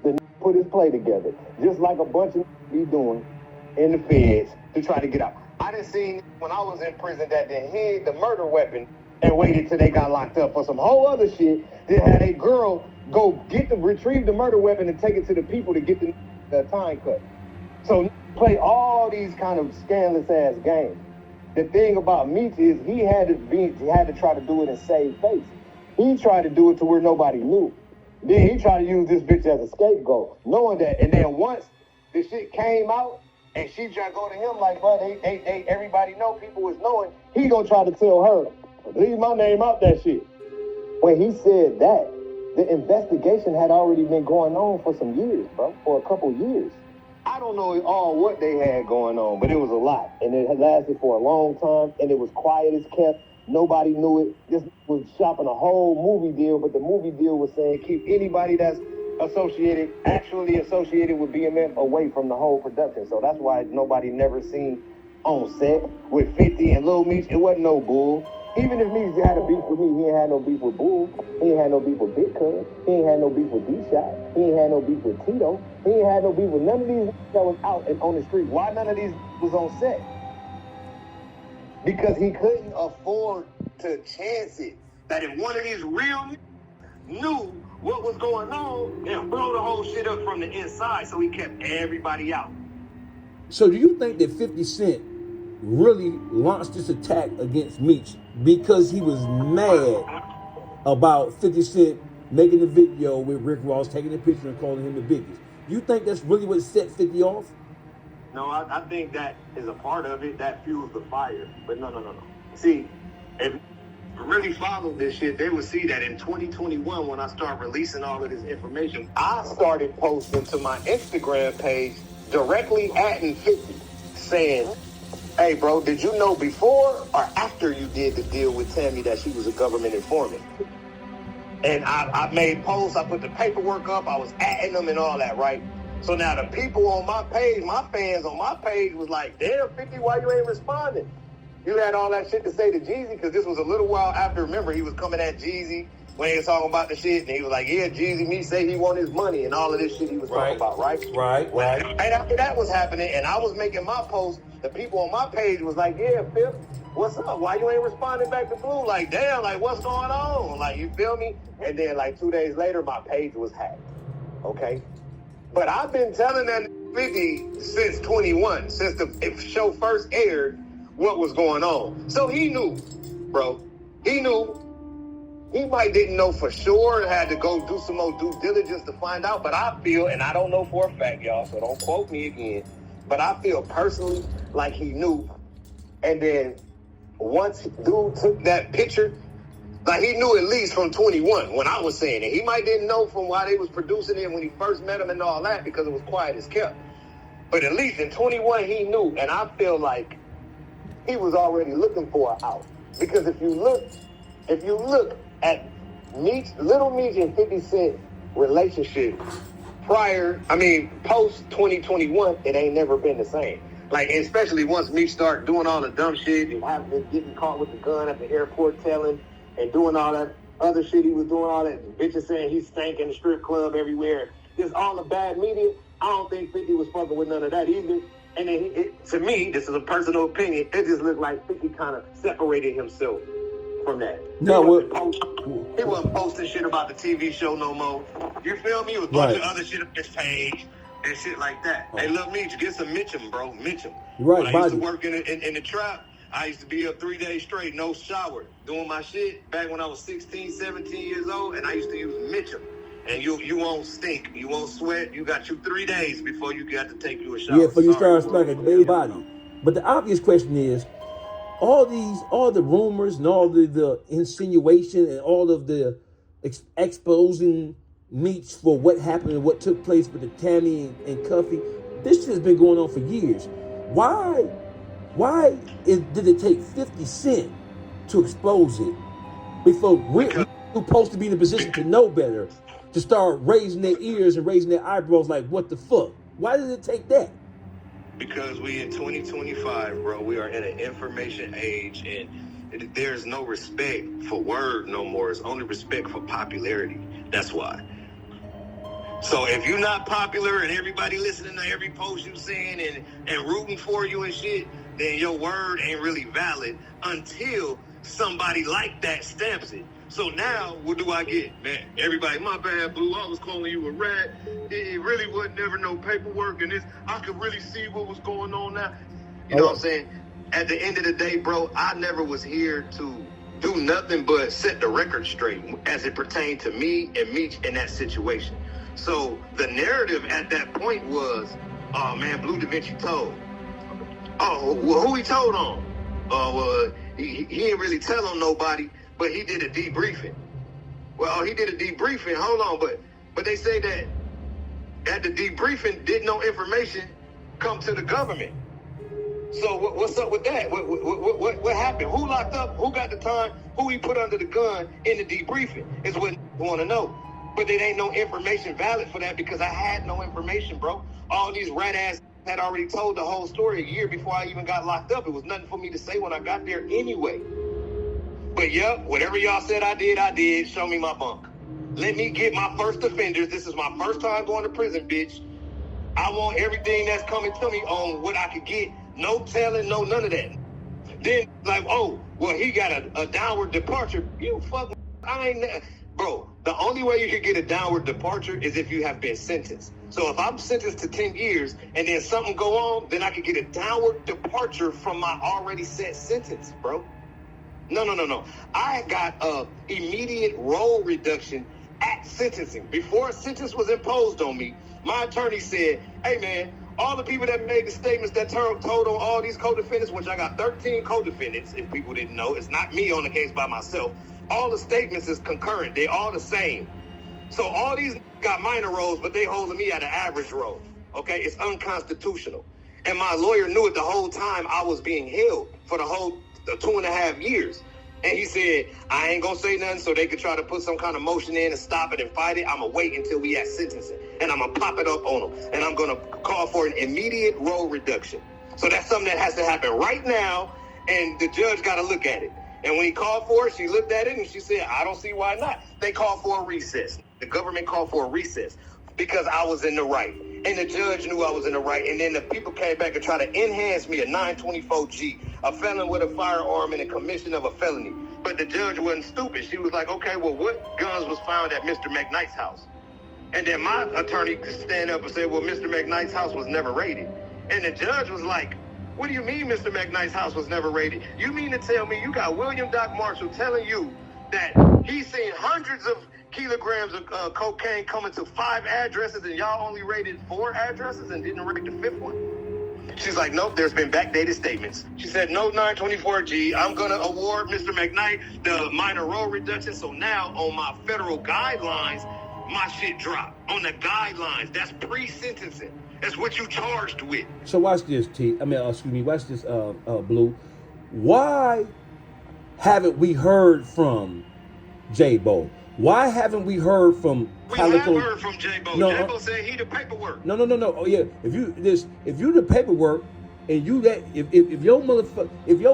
Then put his play together, just like a bunch of be doing in the feds to try to get out. I done seen when I was in prison that they hid the murder weapon and waited till they got locked up for some whole other shit. Then had a girl go retrieve the murder weapon and take it to the people to get the time cut. So play all these kind of scandalous ass games. The thing about Meech is he had to try to do it and save face. He tried to do it to where nobody knew. Then he tried to use this bitch as a scapegoat, knowing that. And then once the shit came out and she tried to go to him like, bro, they everybody know, people was knowing, he gonna try to tell her, leave my name out that shit. When he said that, the investigation had already been going on for some years, bro, for a couple years. I don't know all what they had going on, but it was a lot. And it had lasted for a long time, and it was quiet as kept. Nobody knew it. This was shopping a whole movie deal, but the movie deal was saying keep anybody that's actually associated with BMF away from the whole production. So that's why nobody never seen on set with 50 and Lil Meech. It wasn't no bull. Even if Meech had a beef with me, he ain't had no beef with Bull. He ain't had no beef with Big Cuz. He ain't had no beef with D-Shot. He ain't had no beef with Tito. He ain't had no beef with none of these that was out and on the street. Why none of these was on set? Because he couldn't afford to chance it. That if one of these real knew what was going on, and blow the whole shit up from the inside, so he kept everybody out. So do you think that 50 Cent really launched this attack against Meech because he was mad about 50 Cent making the video with Rick Ross, taking the picture and calling him the biggest? Do you think that's really what set 50 off? No, I think that is a part of it. That fuels the fire. But no. See, if you really followed this shit, they would see that in 2021 when I start releasing all of this information, I started posting to my Instagram page directly atting 50, saying, hey, bro, did you know before or after you did the deal with Tammy that she was a government informant? And I made posts, I put the paperwork up, I was atting them and all that, right? So now the people on my page, my fans on my page was like, damn, 50, why you ain't responding? You had all that shit to say to Jeezy, because this was a little while after, remember, he was coming at Jeezy when he was talking about the shit, and he was like, yeah, Jeezy, me say he want his money, and all of this shit he was talking about, right? Right. Right after that was happening, and I was making my post, the people on my page was like, yeah, Fifth, what's up? Why you ain't responding back to Blue? Like, damn, like, what's going on? Like, you feel me? And then, like, 2 days later, my page was hacked, okay? But I've been telling that 50 since 21, since the show first aired, what was going on. So he knew, bro. He knew. He might didn't know for sure and had to go do some more due diligence to find out. But I feel, and I don't know for a fact, y'all, so don't quote me again, But I feel personally like he knew. And then once dude took that picture, like he knew at least from 21 when I was saying it. He might didn't know from why they was producing it when he first met him and all that because it was quiet as kept. But at least in 21 he knew, and I feel like he was already looking for an out. Because if you look at Meech, Little Meech and 50 Cent relationship post 2021, it ain't never been the same. Like, especially once Meech start doing all the dumb shit and getting caught with the gun at the airport telling and doing all that other shit he was doing, all that bitches saying he stank in the strip club everywhere. Just all the bad media. I don't think 50 was fucking with none of that either. And then to me, this is a personal opinion, it just looked like 50 kind of separated himself from that. He wasn't posting shit about the TV show no more. You feel me? It was a bunch of other shit on his page and shit like that. Hey, look, Meech, get some Mitchum, bro. Mitchum. Right, when I used to work in the trap, I used to be up 3 days straight, no shower, doing my shit back when I was 16, 17 years old, and I used to use Mitchum. And you won't stink, you won't sweat. You got 3 days before you got to take you a shower. Yeah, before you start smelling a baby body. But the obvious question is, all the rumors and all the insinuation and all of the exposing Meech for what happened and what took place with the Tammy and Cuffy, this shit has been going on for years. Why did it take 50 Cent to expose it before we're supposed to be in a position to know better, to start raising their ears and raising their eyebrows like, what the fuck? Why did it take that? Because we in 2025, bro. We are in an information age, and there's no respect for word no more. It's only respect for popularity. That's why. So if you're not popular and everybody listening to every post you saying and rooting for you and shit, then your word ain't really valid until somebody like that stamps it. So now, what do I get? Man, everybody, my bad, Blue, I was calling you a rat. It really wasn't never no paperwork, and I could really see what was going on now. You know what I'm saying? At the end of the day, bro, I never was here to do nothing but set the record straight as it pertained to me and Meech in that situation. So the narrative at that point was, oh, man, Bleu Davinci told. Oh, well, who he told on? Well, he didn't really tell on nobody. But he did a debriefing. Well, he did a debriefing. Hold on, but they say that at the debriefing, did no information come to the government. So what's up with that? What happened? Who locked up? Who got the time? Who he put under the gun in the debriefing is what I want to know. But there ain't no information valid for that because I had no information, bro. All these rat ass had already told the whole story a year before I even got locked up. It was nothing for me to say when I got there anyway. But yep, whatever y'all said I did. Show me my bunk. Let me get my first offenders. This is my first time going to prison, bitch. I want everything that's coming to me on what I could get. No telling, no none of that. Then, like, oh, well, he got a downward departure. You fuck, bro, the only way you could get a downward departure is if you have been sentenced. So if I'm sentenced to 10 years and then something go on, then I could get a downward departure from my already set sentence, bro. No. I got a immediate role reduction at sentencing. Before a sentence was imposed on me, my attorney said, hey, man, all the people that made the statements that told on all these co-defendants, which I got 13 co-defendants, if people didn't know, it's not me on the case by myself. All the statements is concurrent. They all the same. So all these got minor roles, but they holding me at an average role. Okay, it's unconstitutional. And my lawyer knew it the whole time I was being held for the whole 2.5 years. And he said, I ain't gonna say nothing so they could try to put some kind of motion in and stop it and fight it. I'm gonna wait until we at sentencing. And I'm gonna pop it up on them. And I'm gonna call for an immediate role reduction. So that's something that has to happen right now. And the judge got to look at it. And when he called for it, she looked at it and she said, I don't see why not. They called for a recess. The government called for a recess because I was in the right. And the judge knew I was in the right. And then the people came back and tried to enhance me a 924G, a felon with a firearm and a commission of a felony. But the judge wasn't stupid. She was like, okay, well, what guns was found at Mr. McKnight's house? And then my attorney could stand up and say, well, Mr. McKnight's house was never raided. And the judge was like, what do you mean Mr. McKnight's house was never raided? You mean to tell me you got William Doc Marshall telling you that he's seen hundreds of kilograms of cocaine coming to 5 addresses and y'all only raided 4 addresses and didn't raid the 5th one? She's like, nope, there's been backdated statements. She said, no 924G, I'm going to award Mr. McKnight the minor role reduction. So now on my federal guidelines, my shit dropped. On the guidelines, that's pre-sentencing. That's what you charged with. So watch this, watch this, Blue. Why haven't we heard from J-Bo? Why haven't we heard from Calico? We have heard from J-Bo. No, J-Bo said he the paperwork. No. Oh yeah. If you the paperwork, and you that if your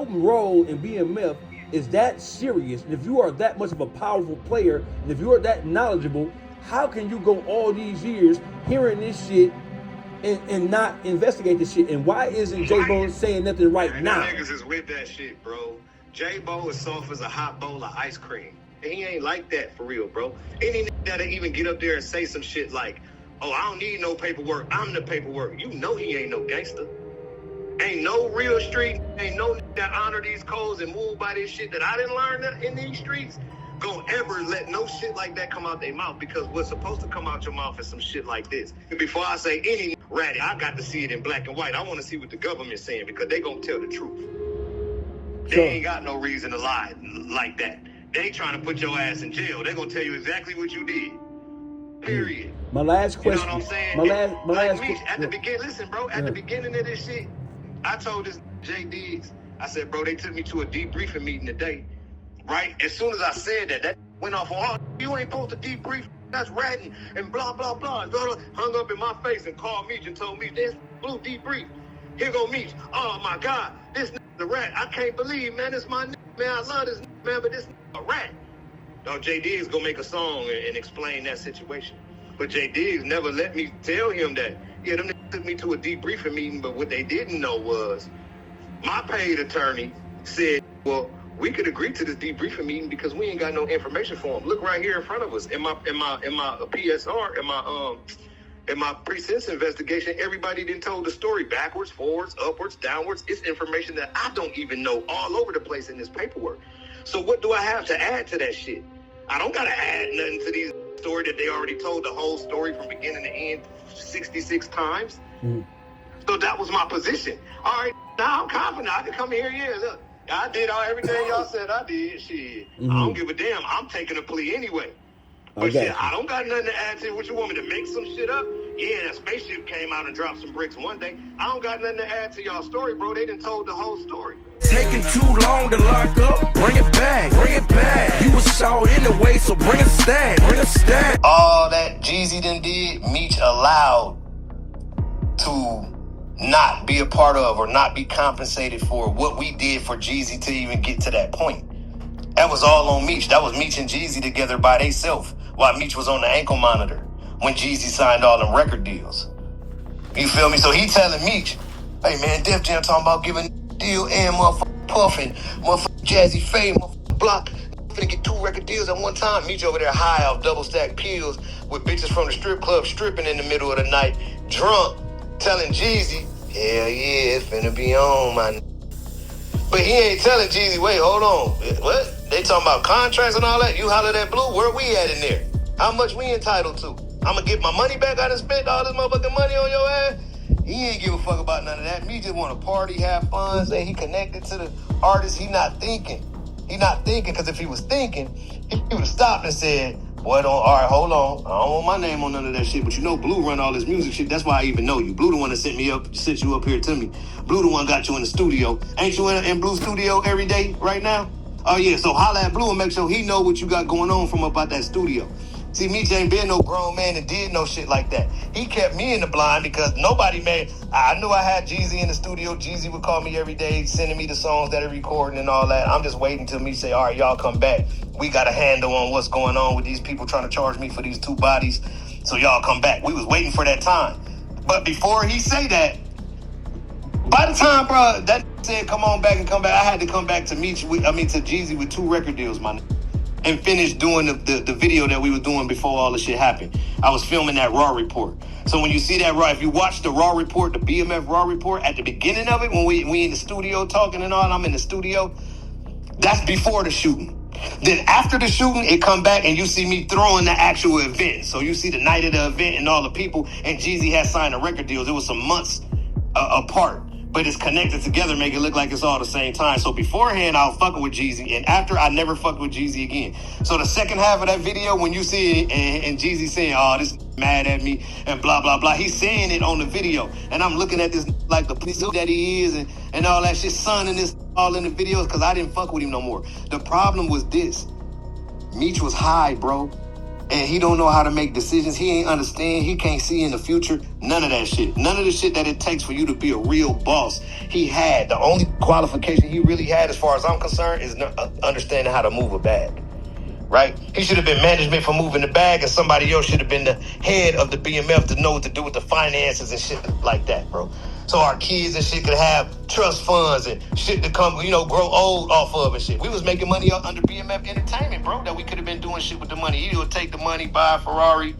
role in BMF is that serious, and if you are that much of a powerful player, and if you are that knowledgeable, how can you go all these years hearing this shit and not investigate this shit? And why isn't J-Bo saying nothing right now? Niggas is with that shit, bro. J-Bo is soft as a hot bowl of ice cream. And he ain't like that for real, bro. Any nigga that'll even get up there and say some shit like, oh, I don't need no paperwork, I'm the paperwork. You know he ain't no gangster. Ain't no real street, ain't no nigga that honor these codes and move by this shit that I didn't learn in these streets gonna ever let no shit like that come out their mouth, because what's supposed to come out your mouth is some shit like this. And before I say any ratty, I got to see it in black and white. I want to see what the government's saying, because they gonna tell the truth. They ain't got no reason to lie like that. They trying to put your ass in jail. They gonna tell you exactly what you did. Period. My last question. You know what I'm saying? My last question. At the beginning, listen, bro. At the beginning of this shit, I told this J Diggs, I said, bro, they took me to a debriefing meeting today. Right? As soon as I said that went off on, oh, you ain't supposed to debrief. That's ratting and blah blah blah. Hung up in my face and called Meech and told me this Blue debrief. Here go Meech. Oh my God, this the rat. I can't believe, man. It's my man. I love this man, but this a rat. No, J Diggs gonna make a song and explain that situation. But J Diggs never let me tell him that. Yeah, them niggas took me to a debriefing meeting, but what they didn't know was my paid attorney said, well, we could agree to this debriefing meeting because we ain't got no information for him. Look right here in front of us. In my PSR, in my pre-sentence investigation, everybody done told the story backwards, forwards, upwards, downwards. It's information that I don't even know all over the place in this paperwork. So what do I have to add to that shit? I don't gotta add nothing to these story that they already told the whole story from beginning to end 66 times. So that was my position. All right, now I'm confident. I can come here. Yeah, look, I did everything y'all said I did. Shit, I don't give a damn. I'm taking a plea anyway. But shit, I don't got nothing to add to it. What you want me to make some shit up? Yeah, that spaceship came out and dropped some bricks one day. I don't got nothing to add to y'all story, bro. They done told the whole story. Taking too long to lock up, bring it back, bring it back. You was short anyway, so bring a stack, bring a stack. All that Jeezy done did, Meech allowed to not be a part of or not be compensated for what we did for Jeezy to even get to that point. That was all on Meech. That was Meech and Jeezy together by themselves while Meech was on the ankle monitor when Jeezy signed all them record deals. You feel me? So he telling Meech, hey man, Def Jam talking about giving deal and motherfucking Puff and motherfucking Jazzy Faye, motherfucking Block. I'm finna get 2 record deals at one time. Meech over there high off double stack pills with bitches from the strip club stripping in the middle of the night, drunk, telling Jeezy, hell yeah, it's finna be on, my. But he ain't telling Jeezy, wait, hold on. What? They talking about contracts and all that? You holler at Blue, where we at in there? How much we entitled to? I'm gonna get my money back. I done spent all this motherfucking money on your ass. He ain't give a fuck about none of that. Me just want to party, have fun, say he connected to the artist. He not thinking. Because if he was thinking, he would have stopped and said, boy, all right, hold on. I don't want my name on none of that shit. But you know Blue run all this music shit. That's why I even know you. Blue the one that sent you up here to me. Blue the one got you in the studio. Ain't you in Blue studio every day right now? Oh yeah, so holla at Blue and make sure he know what you got going on from about that studio. See, Meech ain't been no grown man and did no shit like that. He kept me in the blind because nobody made. I knew I had Jeezy in the studio. Jeezy would call me every day, sending me the songs that he recording and all that. I'm just waiting till me say, all right, y'all come back. We got a handle on what's going on with these people trying to charge me for these 2 bodies. So y'all come back. We was waiting for that time. But before he say that, by the time, bro, that said come on back and come back, I had to come back to Meech. To Jeezy with 2 record deals, my nigga. And finish doing the video that we were doing before all the shit happened. I was filming that Raw report. So when you see that Raw, if you watch the Raw report, the BMF Raw report, at the beginning of it, when we in the studio talking and all, and I'm in the studio, that's before the shooting. Then after the shooting, it come back and you see me throwing the actual event. So you see the night of the event and all the people, and Jeezy had signed the record deals. It was some months apart, but it's connected together, make it look like it's all the same time. So beforehand, I was fucking with Jeezy, and after, I never fucked with Jeezy again. So the second half of that video, when you see it, and Jeezy saying, oh, this mad at me, and blah, blah, blah, he's saying it on the video, and I'm looking at this like the police that he is, and all that shit, son, and this all in the videos, because I didn't fuck with him no more. The problem was this. Meech was high, bro. And he don't know how to make decisions. He ain't understand. He can't see in the future. None of that shit. None of the shit that it takes for you to be a real boss. He had. The only qualification he really had, as far as I'm concerned, is understanding how to move a bag. Right? He should have been management for moving the bag, and somebody else should have been the head of the BMF to know what to do with the finances and shit like that, bro. So our kids and shit could have trust funds and shit to come, grow old off of and shit. We was making money under BMF Entertainment, bro, that we could have been doing shit with the money. He would take the money, buy a Ferrari,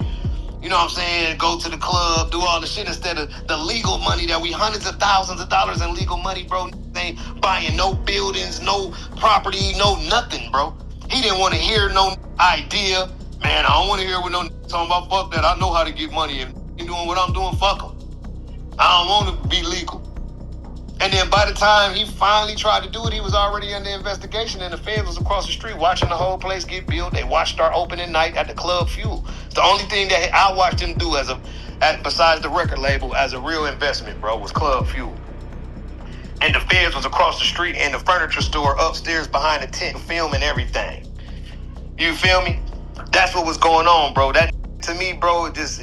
you know what I'm saying, go to the club, do all the shit instead of the legal money that we hundreds of thousands of dollars in legal money, bro. They ain't buying no buildings, no property, no nothing, bro. He didn't want to hear no idea. Man, I don't want to hear what no talking about. Fuck that. I know how to get money. If you doing what I'm doing, fuck him. I don't want to be legal. And then by the time he finally tried to do it, he was already under investigation, and the feds was across the street watching the whole place get built. They watched our opening night at the Club Fuel. It's the only thing that I watched him do besides the record label as a real investment, bro, was Club Fuel. And the feds was across the street in the furniture store upstairs behind the tent filming everything. You feel me? That's what was going on, bro. That, to me, bro, just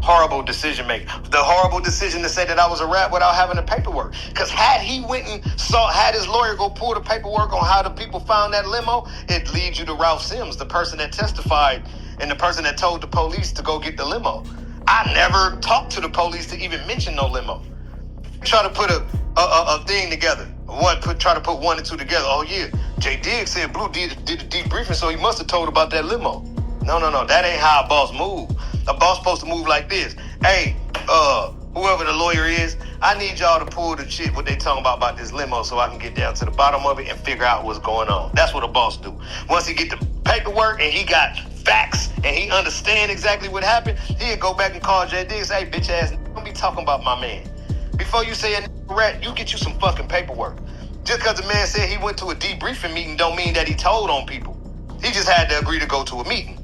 horrible decision making. The horrible decision to say that I was a rat without having the paperwork. Because had he went and had his lawyer go pull the paperwork on how the people found that limo, it leads you to Ralph Sims, the person that testified and the person that told the police to go get the limo. I never talked to the police to even mention no limo. Try to put a thing together. Try to put one and two together. Oh yeah, Jay Diggs said Blue did the debriefing, so he must have told about that limo. No, that ain't how a boss move. A boss supposed to move like this. Hey, whoever the lawyer is, I need y'all to pull the shit what they talking about this limo so I can get down to the bottom of it and figure out what's going on. That's what a boss do. Once he get the paperwork and he got facts and he understand exactly what happened, he'll go back and call Jay Diggs. Hey, bitch ass, don't be talking about my man. Before you say a rat, you get you some fucking paperwork. Just because the man said he went to a debriefing meeting don't mean that he told on people. He just had to agree to go to a meeting.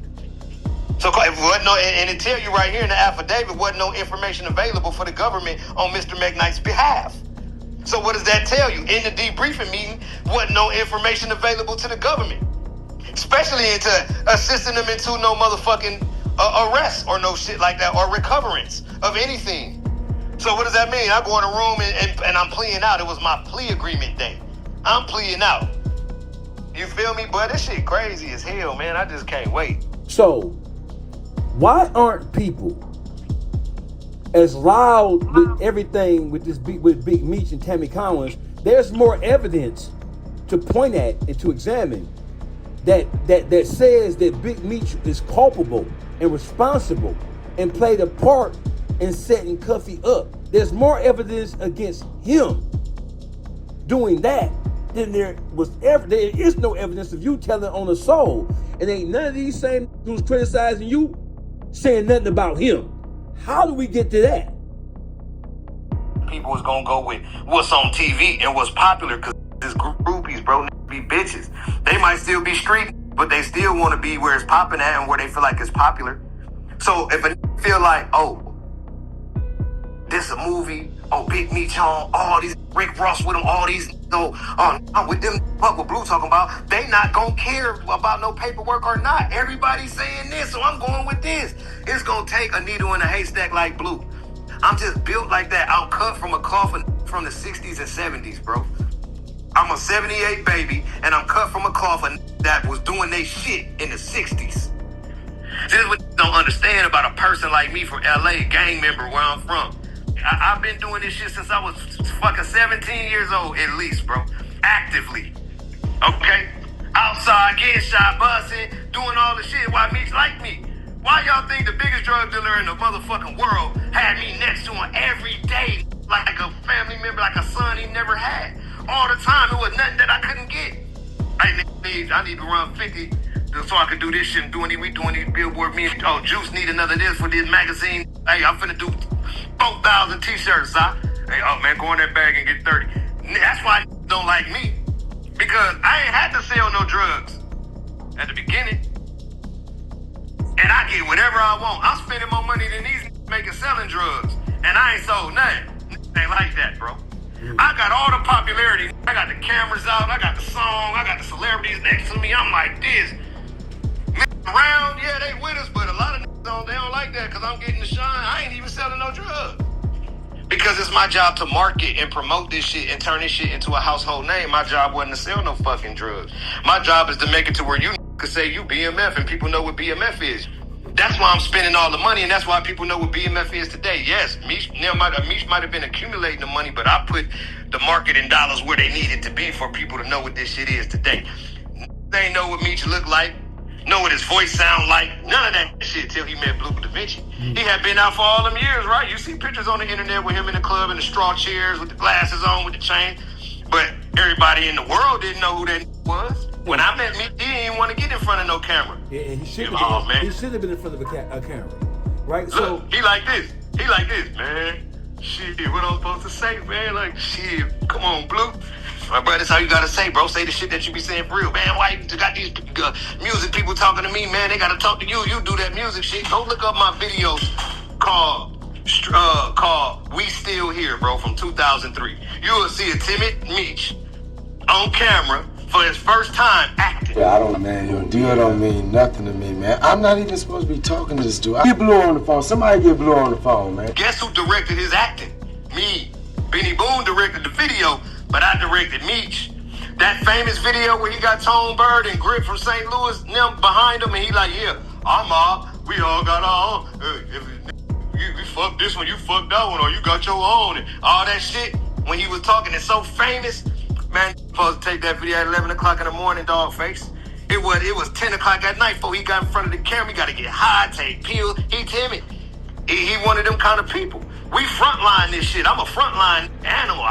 So if wasn't no, and it tell you right here in the affidavit, wasn't no information available for the government on Mr. McKnight's behalf. So what does that tell you? In the debriefing meeting, wasn't no information available to the government, especially into assisting them into no motherfucking arrest or no shit like that or recoverance of anything. So what does that mean? I go in a room and I'm pleading out. It was my plea agreement day. I'm pleading out. You feel me? But this shit crazy as hell, man. I just can't wait. So, why aren't people as loud with everything with Big Meech and Tammy Collins? There's more evidence to point at and to examine that says that Big Meech is culpable and responsible and played a part in setting Cuffy up. There's more evidence against him doing that than there is no evidence of you telling on a soul. And ain't none of these same who's criticizing you saying nothing about him. How do we get to that? People was gonna go with what's on TV and what's popular, because this groupies, bro, be bitches. They might still be street, but they still want to be where it's popping at and where they feel like it's popular. So if a feel like, oh, this a movie, oh, Big Meech on, all these Rick Ross with them, all these, I'm with them, what Blue talking about, they not gonna care about no paperwork or not. Everybody's saying this, so I'm going with this. It's gonna take a needle in a haystack like Blue. I'm just built like that. I'm cut from a coffin from the 60s and 70s, bro. I'm a 78 baby, and I'm cut from a coffin that was doing they shit in the 60s. This is what you don't understand about a person like me from LA, gang member where I'm from. I've been doing this shit since I was fucking 17 years old, at least, bro. Actively. Okay? Outside, getting shot, busting, doing all the shit. Why Meech like me? Why y'all think the biggest drug dealer in the motherfucking world had me next to him every day, like a family member, like a son he never had? All the time, it was nothing that I couldn't get. I need to run 50 so I could do this shit. We doing these billboard meetings. Oh, Juice need another this for this magazine. Hey, I'm finna do 4,000 t-shirts, huh? Hey, oh man, go in that bag and get 30. That's why don't like me. Because I ain't had to sell no drugs at the beginning. And I get whatever I want. I'm spending more money than these making selling drugs. And I ain't sold nothing. Ain't like that, bro. I got all the popularity. I got the cameras out. I got the song. I got the celebrities next to me. I'm like this. Around, yeah, they with us, but a lot of they don't like that because I'm getting the shine. I ain't even selling no drugs. Because it's my job to market and promote this shit and turn this shit into a household name. My job wasn't to sell no fucking drugs. My job is to make it to where you could say you BMF and people know what BMF is. That's why I'm spending all the money, and that's why people know what BMF is today. Yes, Meech might have been accumulating the money, but I put the marketing dollars where they needed to be for people to know what this shit is today. They know what Meech look like, know what his voice sound like. None of that shit till he met Bleu Davinci. He had been out for all them years, right? You see pictures on the internet with him in the club in the straw chairs with the glasses on with the chain. But everybody in the world didn't know who that was. When I met Meech, he didn't want to get in front of no camera. Yeah, and he should have been in front of a camera, right? Look, so he like this, man. Shit, what I'm supposed to say, man? Like, shit, come on, Blue. My brother, that's how you gotta say, bro. Say the shit that you be saying for real, man. Why you got these music people talking to me, man? They gotta talk to you. You do that music shit. Go look up my videos called "We Still Here," bro, from 2003. You will see a timid Meech on camera for his first time acting. Yeah, your deal don't mean nothing to me, man. I'm not even supposed to be talking to this dude. Get Blue on the phone. Somebody get Blue on the phone, man. Guess who directed his acting? Me. Benny Boone directed the video, but I directed Meech. That famous video where he got Tone Bird and Grip from St. Louis them behind him, and he like, yeah, I'm all, we all got our own. You fucked this one, you fucked that one, or you got your own, and all that shit. When he was talking, it's so famous. Man, supposed to take that video at 11 o'clock in the morning, Dawgface. It was 10 o'clock at night before he got in front of the camera. He got to get high, take pills. He timid. He one of them kind of people. We frontline this shit. I'm a frontline animal.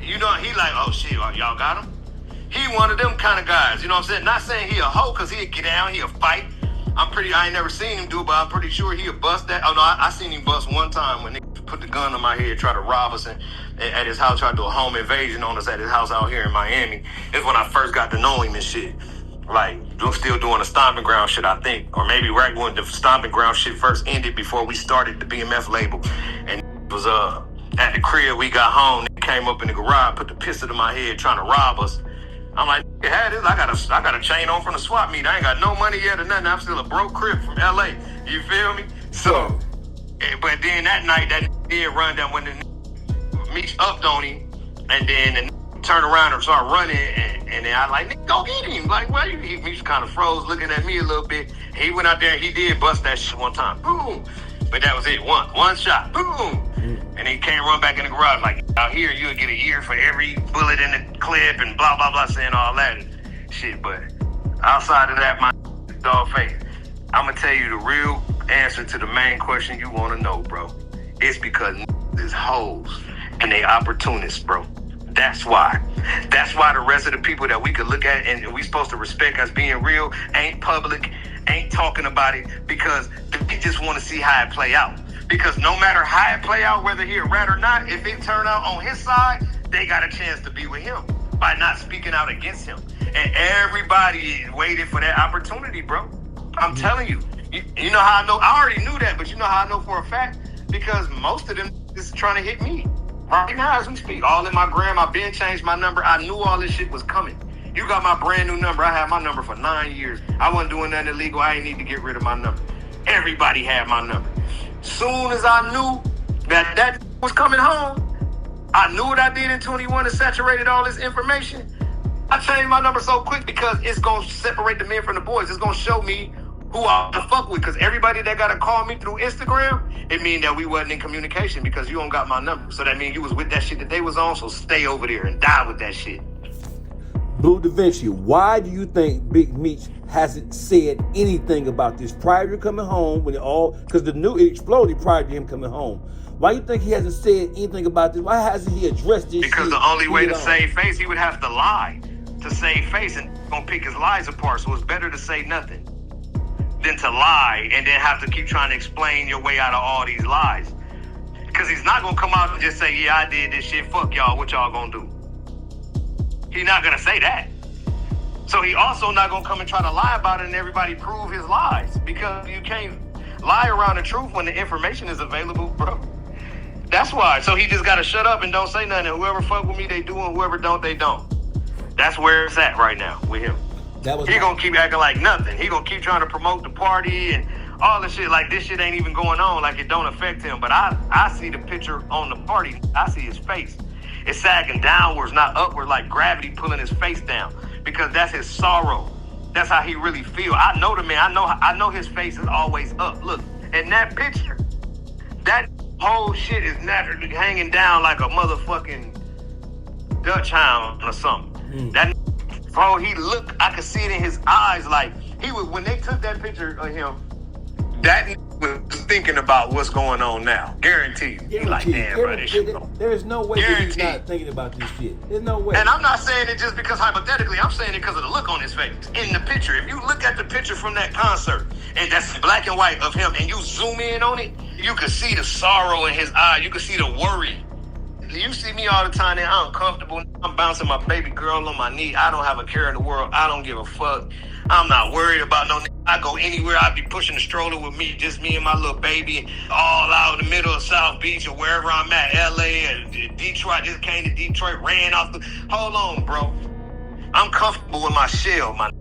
You know, he like, oh shit, y'all got him? He one of them kind of guys, you know what I'm saying? Not saying he a hoe, because he'll get down, he'll fight. I ain't never seen him do it, but I'm pretty sure he'll bust that. Oh no, I seen him bust one time when they put the gun on my head, try to rob us at his house, tried to do a home invasion on us at his house out here in Miami. It's when I first got to know him and shit. Like, still doing the stomping ground shit, I think. Or maybe right when the stomping ground shit first ended before we started the BMF label. And it was at the crib, we got home, they came up in the garage, put the pistol to my head trying to rob us. I'm like, I got a chain on from the swap meet. I ain't got no money yet or nothing. I'm still a broke crip from LA. You feel me? So, but then that night, that did run down when the Meech upped on him, and then the turned around and started running, and then I like, nigga, go get him. Like, well, Meech kind of froze, looking at me a little bit. He went out there, he did bust that shit one time. Boom. But that was it. One shot. Boom. And he can't run back in the garage. Like, out here, you'll get a year for every bullet in the clip and blah, blah, blah, saying all that shit. But outside of that, my Dawgface, I'm going to tell you the real answer to the main question you want to know, bro. It's because is hoes and they opportunists, bro. That's why. That's why the rest of the people that we could look at and we supposed to respect as being real ain't public, ain't talking about it, because they just want to see how it play out. Because no matter how it play out, whether he a rat or not, if it turn out on his side, they got a chance to be with him by not speaking out against him. And everybody waited for that opportunity, bro. I'm telling you. You know how I know? I already knew that, but you know how I know for a fact? Because most of them is trying to hit me. Right now as we speak. All in my gram, I've been changed my number. I knew all this shit was coming. You got my brand new number. I had my number for 9 years. I wasn't doing nothing illegal. I ain't need to get rid of my number. Everybody had my number. Soon as I knew that was coming home, I knew what I did in 21 and saturated all this information. I changed my number so quick because it's going to separate the men from the boys. It's going to show me who I fuck with, because everybody that got to call me through Instagram, it mean that we wasn't in communication because you don't got my number. So that means you was with that shit that they was on, so stay over there and die with that shit. Bleu Davinci, why do you think Big Meech hasn't said anything about this prior to coming home, when because it exploded prior to him coming home? Why do you think he hasn't said anything about this? Why hasn't he addressed this? Because the only way to save face, he would have to lie to save face, and gonna pick his lies apart. So it's better to say nothing than to lie and then have to keep trying to explain your way out of all these lies. Because he's not gonna come out and just say, yeah, I did this shit, fuck y'all, what y'all gonna do? He's not gonna say that. So he also not gonna come and try to lie about it and everybody prove his lies. Because you can't lie around the truth when the information is available, bro. That's why. So he just gotta shut up and don't say nothing. And whoever fuck with me, they do, and whoever don't, they don't. That's where it's at right now with him. He gonna keep acting like nothing. He gonna keep trying to promote the party and all the shit like this shit ain't even going on, like it don't affect him. But I see the picture on the party. I see his face. It's sagging downwards, not upward, like gravity pulling his face down. Because that's his sorrow. That's how he really feel. I know the man. I know his face is always up. Look, in that picture, that whole shit is naturally hanging down like a motherfucking Dutch hound or something. That bro, he looked, I could see it in his eyes, like he was, when they took that picture of him, that was thinking about what's going on now. Guaranteed. He's like, damn, bro, this shit. There is no way that he's not thinking about this shit. There's no way. And I'm not saying it just because hypothetically, I'm saying it because of the look on his face. In the picture, if you look at the picture from that concert, and that's black and white of him, and you zoom in on it, you can see the sorrow in his eye. You can see the worry. You see me all the time and I'm uncomfortable. I'm bouncing my baby girl on my knee. I don't have a care in the world. I don't give a fuck. I'm not worried about no. I go anywhere. I be pushing the stroller with me, just me and my little baby, all out in the middle of South Beach or wherever I'm at, LA and Detroit. Just came to Detroit, ran off the. Hold on, bro. I'm comfortable with my shell, my.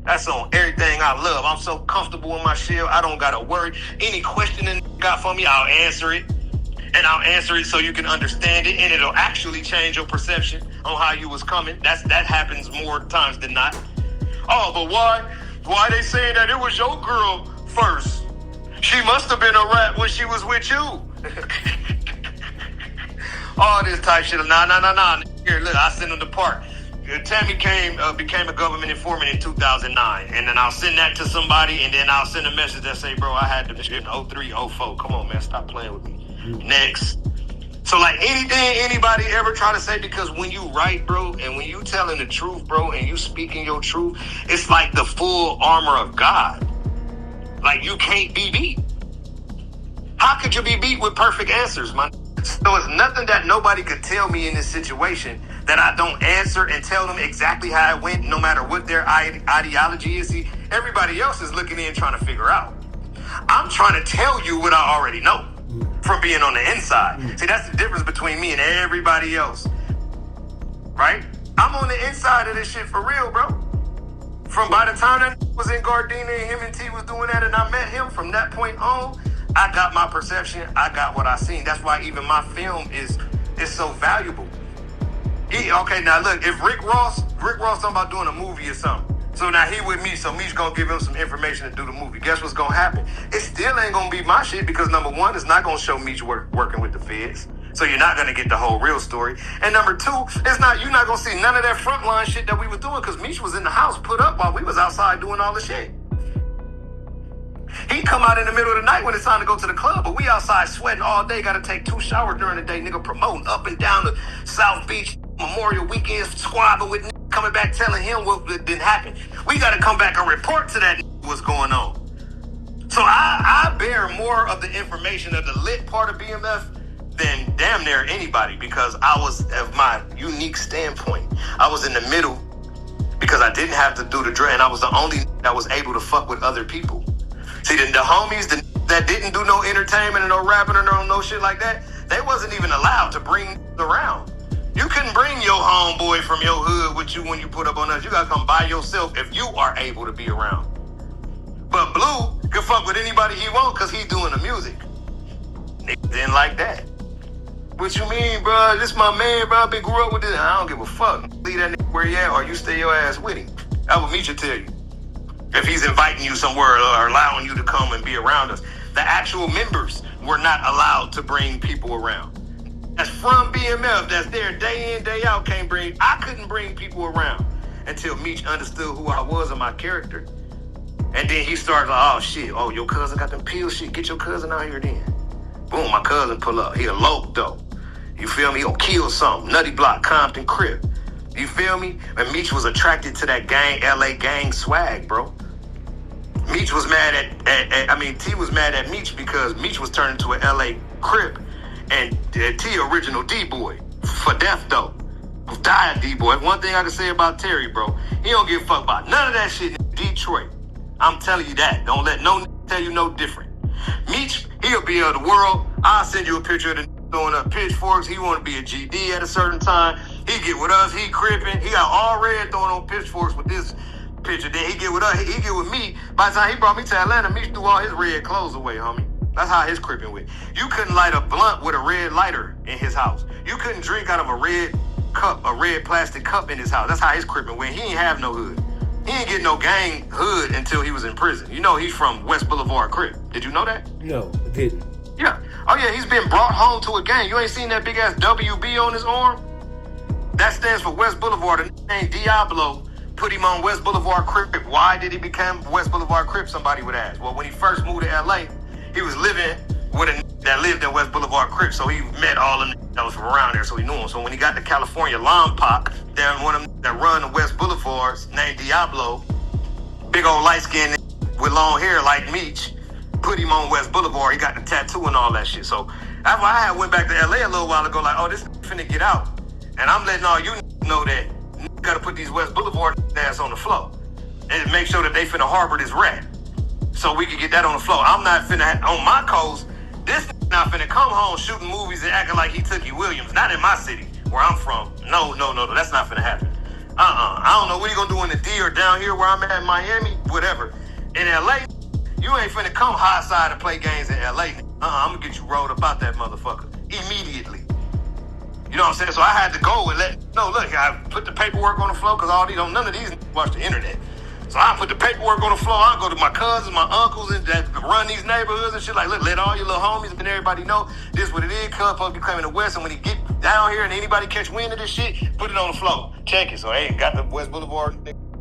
That's on everything I love. I'm so comfortable in my shell. I don't gotta worry. Any question that got for me, I'll answer it. And I'll answer it so you can understand it, and it'll actually change your perception on how you was coming. That happens more times than not. Oh, but why they saying that it was your girl first? She must have been a rat when she was with you. All this type shit. Nah. Here, look, I sent him to park. Tammy became a government informant in 2009, and then I'll send that to somebody, and then I'll send a message that say, bro, I had the shit in 03, 04. Come on, man, stop playing with me. Next. So like anything anybody ever try to say, because when you write, bro, and when you telling the truth, bro, and you speaking your truth, it's like the full armor of God. Like you can't be beat. How could you be beat with perfect answers, man? So it's nothing that nobody could tell me in this situation that I don't answer and tell them exactly how it went, no matter what their ideology is. See, everybody else is looking in trying to figure out. I'm trying to tell you what I already know from being on the inside. See, that's the difference between me and everybody else. Right? I'm on the inside of this shit for real, bro. From by the time that was in Gardena and him and T was doing that and I met him, from that point on, I got my perception, I got what I seen. That's why even my film is so valuable. Okay, now look, if Rick Ross talking about doing a movie or something, so now he with me, so Meech gonna give him some information to do the movie. Guess what's gonna happen? It still ain't gonna be my shit because number one, it's not gonna show Meech working with the feds. So you're not gonna get the whole real story. And number two, you're not gonna see none of that frontline shit that we were doing because Meech was in the house put up while we was outside doing all the shit. He come out in the middle of the night when it's time to go to the club, but we outside sweating all day, gotta take 2 showers during the day, nigga, promoting up and down the South Beach Memorial Weekend squabble with coming back telling him what didn't happen. We gotta come back and report to that what's going on. So I bear more of the information of the lit part of BMF than damn near anybody because I was, of my unique standpoint, I was in the middle because I didn't have to do the drug and I was the only that was able to fuck with other people. See, the homies that didn't do no entertainment and no rapping or no shit like that, they wasn't even allowed to bring around. You couldn't bring your homeboy from your hood with you when you put up on us. You gotta come by yourself if you are able to be around. But Blue can fuck with anybody he want because he's doing the music. Niggas didn't like that. What you mean, bro? This my man, bro. I been grew up with this. I don't give a fuck. Leave that nigga where he at or you stay your ass with him. That's what Meech will tell you. If he's inviting you somewhere or allowing you to come and be around us. The actual members were not allowed to bring people around. That's from BMF, that's there day in, day out, I couldn't bring people around until Meech understood who I was and my character. And then he started like, oh shit, oh your cousin got them pills, shit, get your cousin out here then. Boom, my cousin pull up, he a loc though. You feel me, he gonna kill something, Nutty Block, Compton, Crip. You feel me? And Meech was attracted to that gang, LA gang swag, bro. Meech was mad T was mad at Meech because Meech was turning to an LA Crip. and T original D-boy for death though. Died D-boy. One thing I can say about Terry, bro, he don't give a fuck about none of that shit in Detroit. I'm telling you that. Don't let no tell you no different. Meech, he'll be of the world. I'll send you a picture of the throwing up pitchforks. He want to be a GD at a certain time. He get with us. He crippin'. He got all red throwing on pitchforks with this picture. Then he get with us. He get with me. By the time he brought me to Atlanta, Meech threw all his red clothes away, homie. That's how his crippin' went. You couldn't light a blunt with a red lighter in his house. You couldn't drink out of a red cup, a red plastic cup in his house. That's how his crippin' went. He ain't have no hood. He ain't get no gang hood until he was in prison. You know he's from West Boulevard Crip. Did you know that? No, I didn't. Yeah. Oh yeah, he's been brought home to a gang. You ain't seen that big ass WB on his arm? That stands for West Boulevard. The name Diablo put him on West Boulevard Crip. Why did he become West Boulevard Crip? Somebody would ask. Well, when he first moved to LA, he was living with a that lived in West Boulevard Crip, so he met all of them that was from around there, so he knew him. So when he got to California, Lompoc, then one of them that run the West Boulevards, named Diablo, big old light skinned with long hair like Meech, put him on West Boulevard. He got the tattoo and all that shit. So that's why I went back to LA a little while ago, like, oh, this finna get out. And I'm letting all you know that gotta put these West Boulevard ass on the floor and make sure that they finna harbor this rat. So we can get that on the floor. I'm not finna, on my coast, this not finna come home shooting movies and acting like he Tookie Williams. Not in my city, where I'm from. No, that's not finna happen. I don't know what he gonna do in the D or down here where I'm at in Miami, whatever. In LA, you ain't finna come high side and play games in LA. I'm gonna get you rolled about that motherfucker immediately. You know what I'm saying? So I had to go and look, I put the paperwork on the floor because none of these watch the internet. So I put the paperwork on the floor. I go to my cousins, my uncles, and that run these neighborhoods and shit. Like, look, let all your little homies and everybody know this what it is. Cuz supposed to be claiming the West, and when he get down here and anybody catch wind of this shit, put it on the floor. Check it. So hey, got the West Boulevard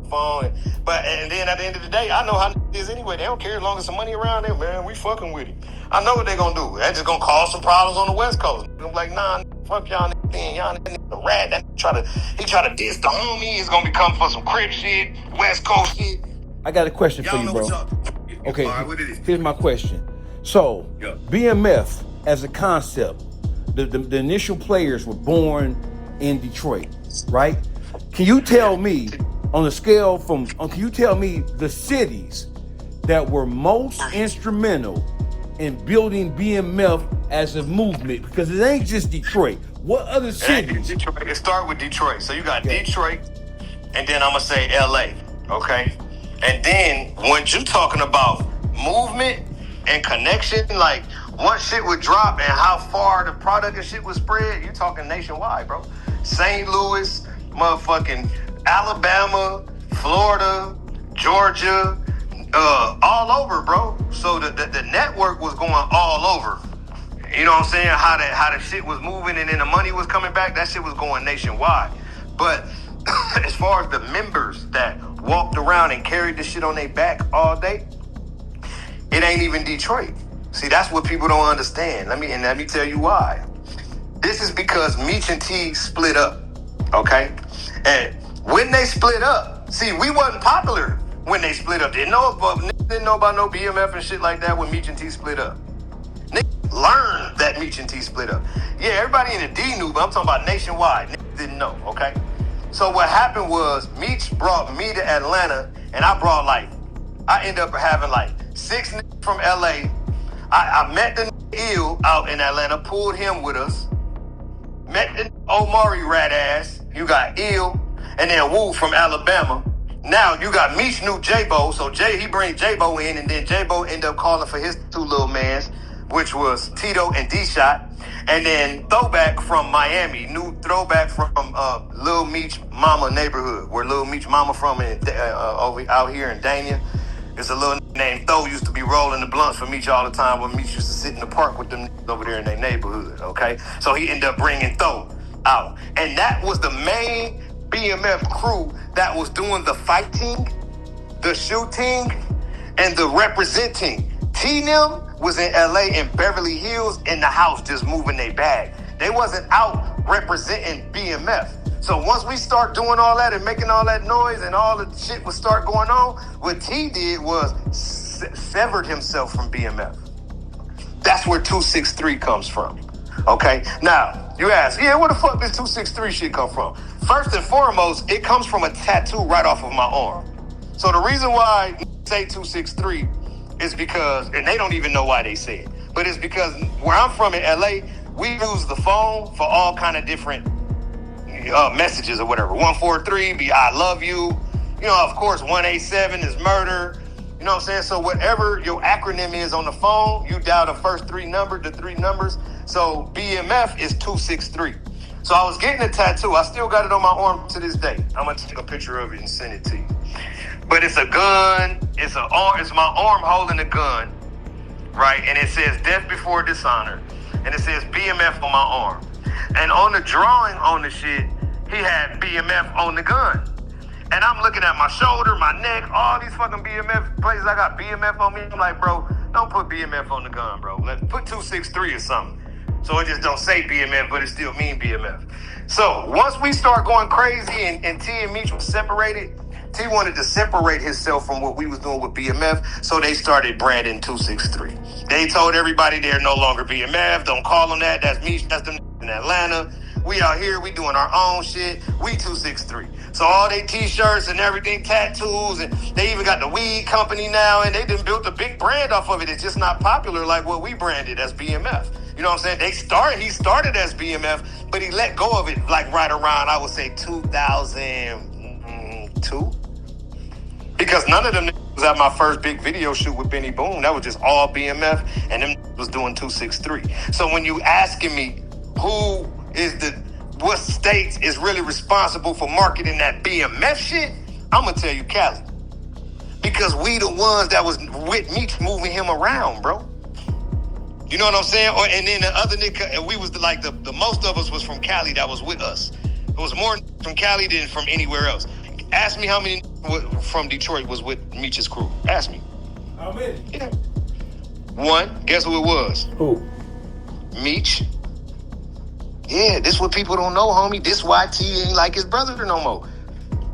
phone, and then at the end of the day, I know how it is anyway. They don't care as long as some money around there, man. We fucking with him. I know what they gonna do. That's just gonna cause some problems on the West Coast. I'm like, nah, fuck y'all niggas, y'all niggas the rat. He try to diss the homie. He's gonna become for some Crip shit, West Coast shit. I got a question for you, bro. Okay, here's my question. So, BMF as a concept, the initial players were born in Detroit, right? Can you tell me on the scale can you tell me the cities that were most instrumental in building BMF as a movement? Because it ain't just Detroit. What other cities? It start with Detroit. So you got Detroit, and then I'm gonna say LA, okay? And then when you talking about movement and connection, like what shit would drop and how far the product and shit would spread, you talking nationwide, bro. St. Louis, motherfucking Alabama, Florida, Georgia, all over, bro. So the network was going all over. You know what I'm saying? How the shit was moving and then the money was coming back, that shit was going nationwide. But as far as the members that walked around and carried the shit on their back all day, it ain't even Detroit. See, that's what people don't understand. Let me tell you why. This is because Meech and T split up, okay? And when they split up, see, we wasn't popular when they split up. Didn't know about no BMF and shit like that when Meech and T split up. Niggas learned that Meech and T split up. Yeah, everybody in the D knew, but I'm talking about nationwide. Niggas didn't know, okay? So what happened was Meech brought me to Atlanta, and I ended up having 6 niggas from LA. I met the ill out in Atlanta, pulled him with us. Met the Omari rat ass. You got ill, and then Woo from Alabama. Now you got Meech knew J-Bo, so he bring J-Bo in, and then J-Bo ended up calling for his 2 little mans, which was Tito and D-Shot. And then Throwback from Miami, new Throwback from Lil Meech Mama neighborhood, where Lil Meech Mama from over out here in Dania. It's a little named Tho used to be rolling the blunts for Meech all the time when Meech used to sit in the park with them over there in their neighborhood, okay? So he ended up bringing Tho out. And that was the main BMF crew that was doing the fighting, the shooting, and the representing. T-Nim was in LA and Beverly Hills in the house just moving their bag. They wasn't out representing BMF. So once we start doing all that and making all that noise and all the shit would start going on, what T did was severed himself from BMF. That's where 263 comes from. Okay, now you ask, yeah, where the fuck this 263 shit come from? First and foremost, it comes from a tattoo right off of my arm. So the reason why I say 263 is because, and they don't even know why they say it, but it's because where I'm from in LA, we use the phone for all kind of different messages or whatever. 143 be I love you. You know, of course, 187 is murder. You know what I'm saying? So whatever your acronym is on the phone, you dial the first three numbers. So BMF is 263. So I was getting a tattoo. I still got it on my arm to this day. I'm gonna take a picture of it and send it to you. But it's a gun. It's my arm holding a gun, right? And it says death before dishonor, and it says BMF on my arm. And on the drawing on the shit, he had BMF on the gun. And I'm looking at my shoulder, my neck, all these fucking BMF places I got BMF on me. I'm like, bro, don't put BMF on the gun, bro. Let's put 263 or something. So it just don't say BMF, but it still mean BMF. So once we start going crazy and T and Meech was separated, T wanted to separate himself from what we was doing with BMF, so they started branding 263. They told everybody they're no longer BMF. Don't call them that. That's Meech. That's them in Atlanta. We out here. We doing our own shit. We 263. So all they T-shirts and everything, tattoos, and they even got the weed company now, and they done built a big brand off of it. It's just not popular like what we branded as BMF. You know what I'm saying? He started as BMF, but he let go of it like right around, I would say, 2002. Because none of them was at my first big video shoot with Benny Boone. That was just all BMF, and them was doing 263. So when you asking me what states is really responsible for marketing that BMF shit, I'm gonna tell you Cali. Because we the ones that was with Meech moving him around, bro. You know what I'm saying? And then the other nigga, we was the most of us was from Cali that was with us. It was more from Cali than from anywhere else. Ask me how many from Detroit was with Meech's crew. Ask me. How many? Yeah. One. Guess who it was? Who? Meech. Yeah, this what people don't know, homie. This why T ain't like his brother no more.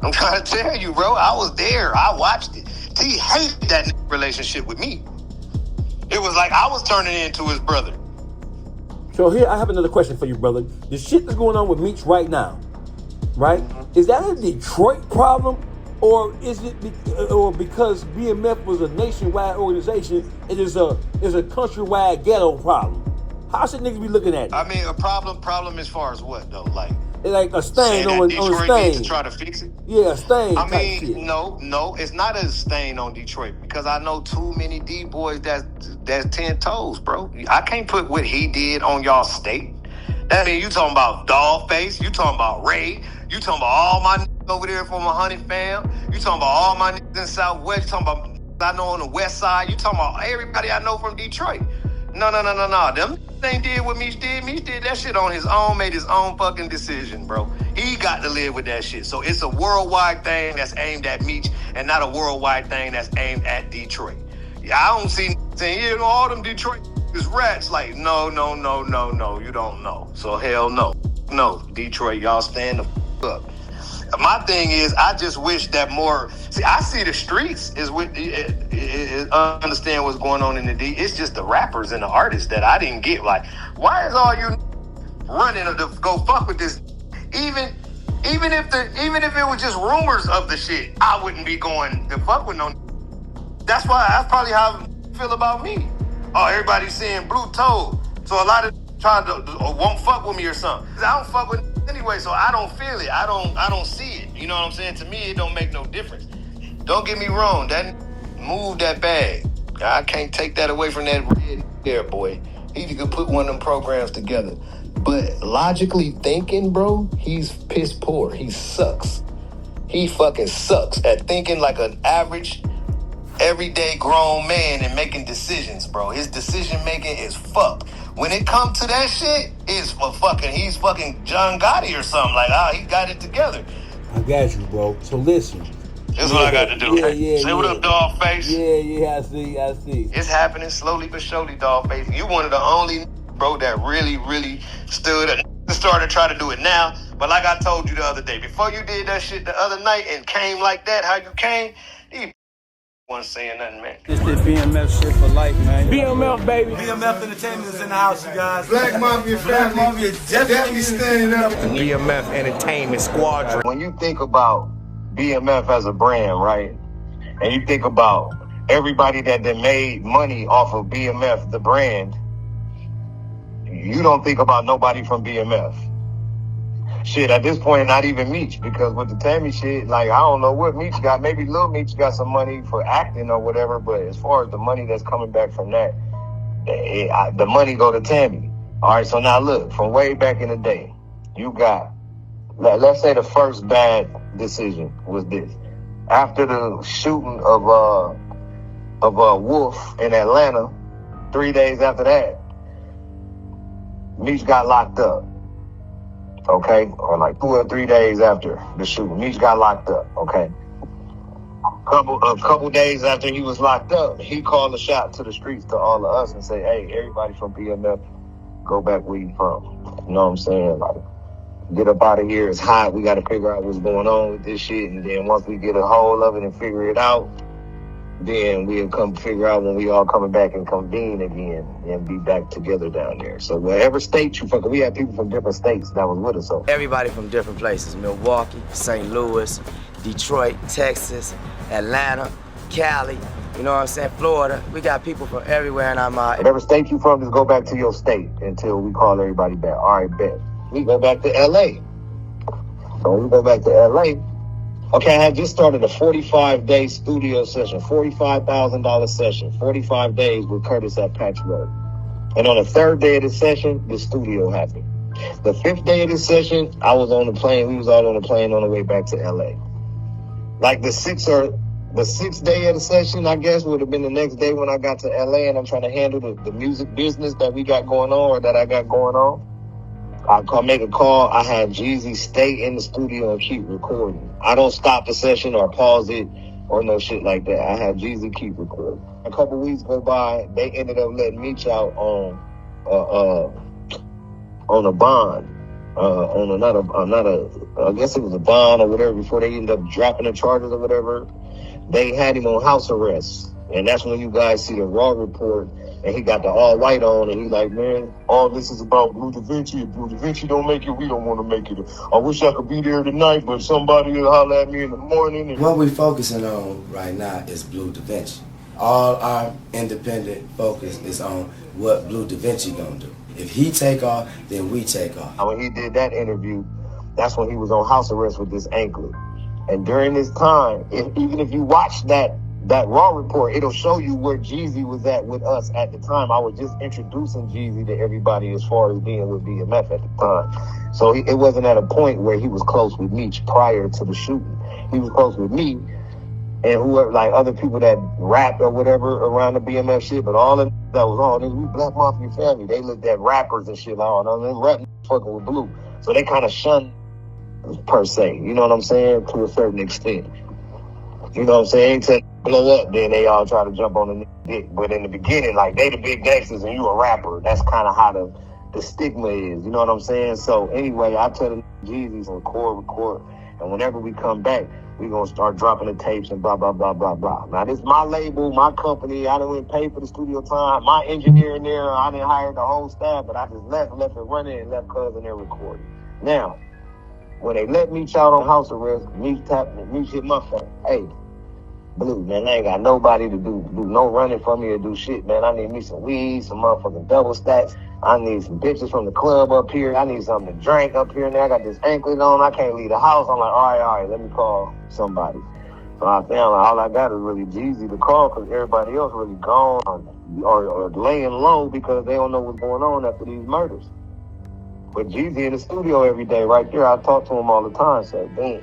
I'm trying to tell you, bro. I was there. I watched it. T hated that relationship with me. It was like I was turning into his brother. So here, I have another question for you, brother. The shit that's going on with Meech right now, right? Is that a Detroit problem, or is it because BMF was a nationwide organization, it is a countrywide ghetto problem? How should niggas be looking at it? I mean, a problem as far as what though? Like a stain on a Detroit stain. needs to try to fix it. Yeah, a stain. I mean, shit. no, it's not a stain on Detroit because I know too many D boys that's 10 toes, bro. I can't put what he did on y'all state. That mean you talking about Dawgface, you talking about Ray, you talking about all my niggas over there from 100 fam, you talking about all my niggas in Southwest, you talking about I know on the West Side, you talking about everybody I know from Detroit. No. Them ain't did what Meech did. Meech did that shit on his own, made his own fucking decision, bro. He got to live with that shit. So it's a worldwide thing that's aimed at Meech and not a worldwide thing that's aimed at Detroit. Yeah, I don't see saying, you know, all them Detroit is rats. Like, no, you don't know. So hell no. No, Detroit, y'all stand the up. My thing is, I just wish that more. See, I see the streets is with understand what's going on in the D. It's just the rappers and the artists that I didn't get. Like, why is all you running to go fuck with this? Even if it was just rumors of the shit, I wouldn't be going to fuck with no. That's probably how I feel about me. Oh, everybody's saying blue toe, so a lot of trying to won't fuck with me or something. I don't fuck with anyway, so I don't feel it. I don't see it. You know what I'm saying? To me, it don't make no difference. Don't get me wrong. That move that bag. I can't take that away from that red hair boy. He could put one of them programs together. But logically thinking, bro, he's piss poor. He sucks. He fucking sucks at thinking like an average, everyday grown man and making decisions, bro. His decision making is fucked. When it comes to that shit, he's fucking John Gotti or something. Like, he got it together. I got you, bro. So listen. That's what I got to do. Say what up, Dawgface. Yeah, I see. It's happening slowly but surely, Dawgface. You one of the only, bro, that really stood and started trying to do it now. But like I told you the other day, before you did that shit the other night and came like that, how you came, these Wasn't saying nothing, man. It's the BMF shit for life, man. BMF, baby. BMF Entertainment is in the house, you guys. Black Mafia family. Black Mafia definitely standing up. BMF Entertainment Squadron. When you think about BMF as a brand, right, and you think about everybody that made money off of BMF, the brand, you don't think about nobody from BMF. Shit, at this point, not even Meech, because with the Tammy shit, like, I don't know what Meech got. Maybe Lil Meech got some money for acting or whatever, but as far as the money that's coming back from that, the money go to Tammy. All right, so now look, from way back in the day, you got, let's say the first bad decision was this. After the shooting of Wolf in Atlanta, 3 days after that, Meech got locked up. Okay, or like 2 or 3 days after the shooting, Meech got locked up. Okay, a couple days after he was locked up, he called a shot to the streets to all of us and say, "Hey, everybody from BMF, go back where you from." You know what I'm saying? Like, get up out of here. It's hot. We got to figure out what's going on with this shit, and then once we get a hold of it and figure it out, then we'll come figure out when we all coming back and convene again and be back together down there. So wherever state you fucking, we had people from different states that was with us. So everybody from different places: Milwaukee, St. Louis, Detroit, Texas, Atlanta, Cali. You know what I'm saying? Florida. We got people from everywhere, and I'm whatever state you from, just go back to your state until we call everybody back. All right, bet. We go back to LA. So we go back to LA. Okay, I had just started a 45-day studio session, $45,000 session, 45 days with Curtis at Patchwork. And on the third day of the session, the studio happened. The fifth day of the session, I was on the plane. We was all on the plane on the way back to LA. Like the sixth day of the session, I guess, would have been the next day when I got to LA and I'm trying to handle the music business that we got going on or that I got going on. I make a call. I have Jeezy stay in the studio and keep recording. I don't stop the session or pause it or no shit like that. I have Jeezy keep recording. A couple weeks go by, they ended up letting Meech out on a bond, I guess it was a bond or whatever before they ended up dropping the charges or whatever. They had him on house arrest, and that's when you guys see the Raw report. And he got the all white on, and he's like, "Man, all this is about Bleu Davinci. If Bleu Davinci don't make it, we don't want to make it. I wish I could be there tonight, but somebody will holler at me in the morning." And what we're focusing on right now is Bleu Davinci. All our independent focus is on what Bleu Davinci gonna do. If he take off, then we take off. When he did that interview, that's when he was on house arrest with this anklet. And during this time, even if you watch that Raw report, it'll show you where Jeezy was at with us at the time. I was just introducing Jeezy to everybody as far as being with BMF at the time. So it wasn't at a point where he was close with Meech prior to the shooting. He was close with me and whoever, like other people that rap or whatever around the BMF shit, but all of that was all this. We Black Mafia family. They looked at rappers and shit like, oh, no, rap fucking with Blue. So they kind of shunned per se. You know what I'm saying? To a certain extent. You know what I'm saying? Until blow up, then they all try to jump on the dick. But in the beginning, like, they the big gangsters and you a rapper. That's kind of how the stigma is. You know what I'm saying? So anyway, I tell the Jeezy to record. And whenever we come back, we going to start dropping the tapes and blah, blah, blah, blah, blah. Now, this is my label, my company. I didn't pay for the studio time. My engineer in there, I didn't hire the whole staff, but I just left it running and left Cuz in there recording. Now, when they let Meech out on house arrest, Meech hit my phone. Hey, Blue, man, I ain't got nobody to do no running for me or do shit, man. I need me some weed, some motherfucking double stacks. I need some bitches from the club up here. I need something to drink up here and there. I got this anklet on. I can't leave the house. I'm like, all right, let me call somebody. So I found like, all I got is really Jeezy to call because everybody else really gone or laying low because they don't know what's going on after these murders. But Jeezy in the studio every day right there. I talk to him all the time. Say, damn.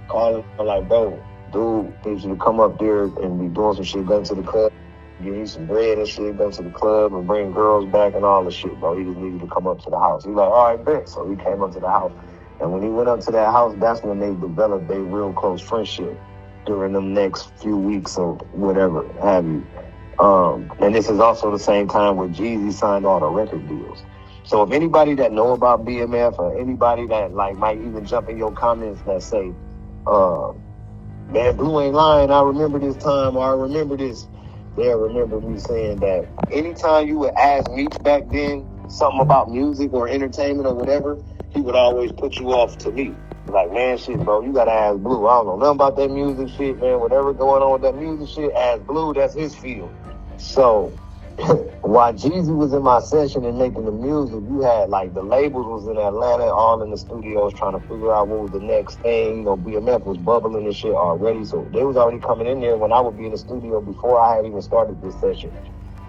Call him. I'm like, bro, dude needs you to come up there and be doing some shit, go to the club, give you some bread and shit, go to the club and bring girls back and all the shit, bro. He just needed to come up to the house. He's like, all right, bet. So he came up to the house. And when he went up to that house, that's when they developed a real close friendship during them next few weeks or whatever have you. And this is also the same time where Jeezy signed all the record deals. So if anybody that know about BMF or anybody that like might even jump in your comments that say, Man, Blue ain't lying. I remember this time, or I remember this. They'll remember me saying that anytime you would ask Meech back then something about music or entertainment or whatever, he would always put you off to me. Like, man, shit, bro, you gotta ask Blue. I don't know nothing about that music shit, man. Whatever going on with that music shit, ask Blue. That's his field. So, while Jeezy was in my session and making the music, you had, like, the labels was in Atlanta, all in the studios trying to figure out what was the next thing. You know, BMF was bubbling and shit already, so they was already coming in there when I would be in the studio before I had even started this session.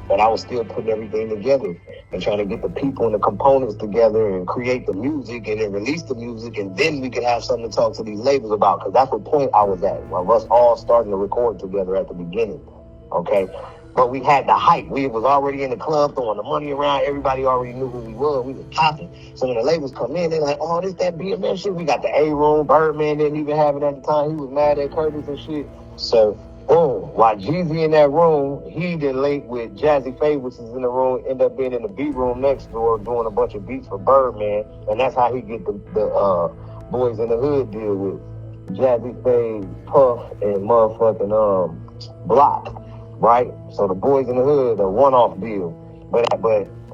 But I was still putting everything together and trying to get the people and the components together and create the music and then release the music, and then we could have something to talk to these labels about, because that's the point I was at, of us all starting to record together at the beginning, okay? But we had the hype. We was already in the club throwing the money around. Everybody already knew who we were. We was popping. So when the labels come in, they're like, oh, this that BMF shit. We got the A-Room. Birdman didn't even have it at the time. He was mad at Curtis and shit. So, boom. While Jeezy in that room, he did link with Jazzy Faye, which is in the room, end up being in the beat room next door doing a bunch of beats for Birdman. And that's how he get the Boys in the Hood deal with Jazzy Faye, Puff, and motherfucking Block. Right? So the Boys in the Hood, a one-off deal. But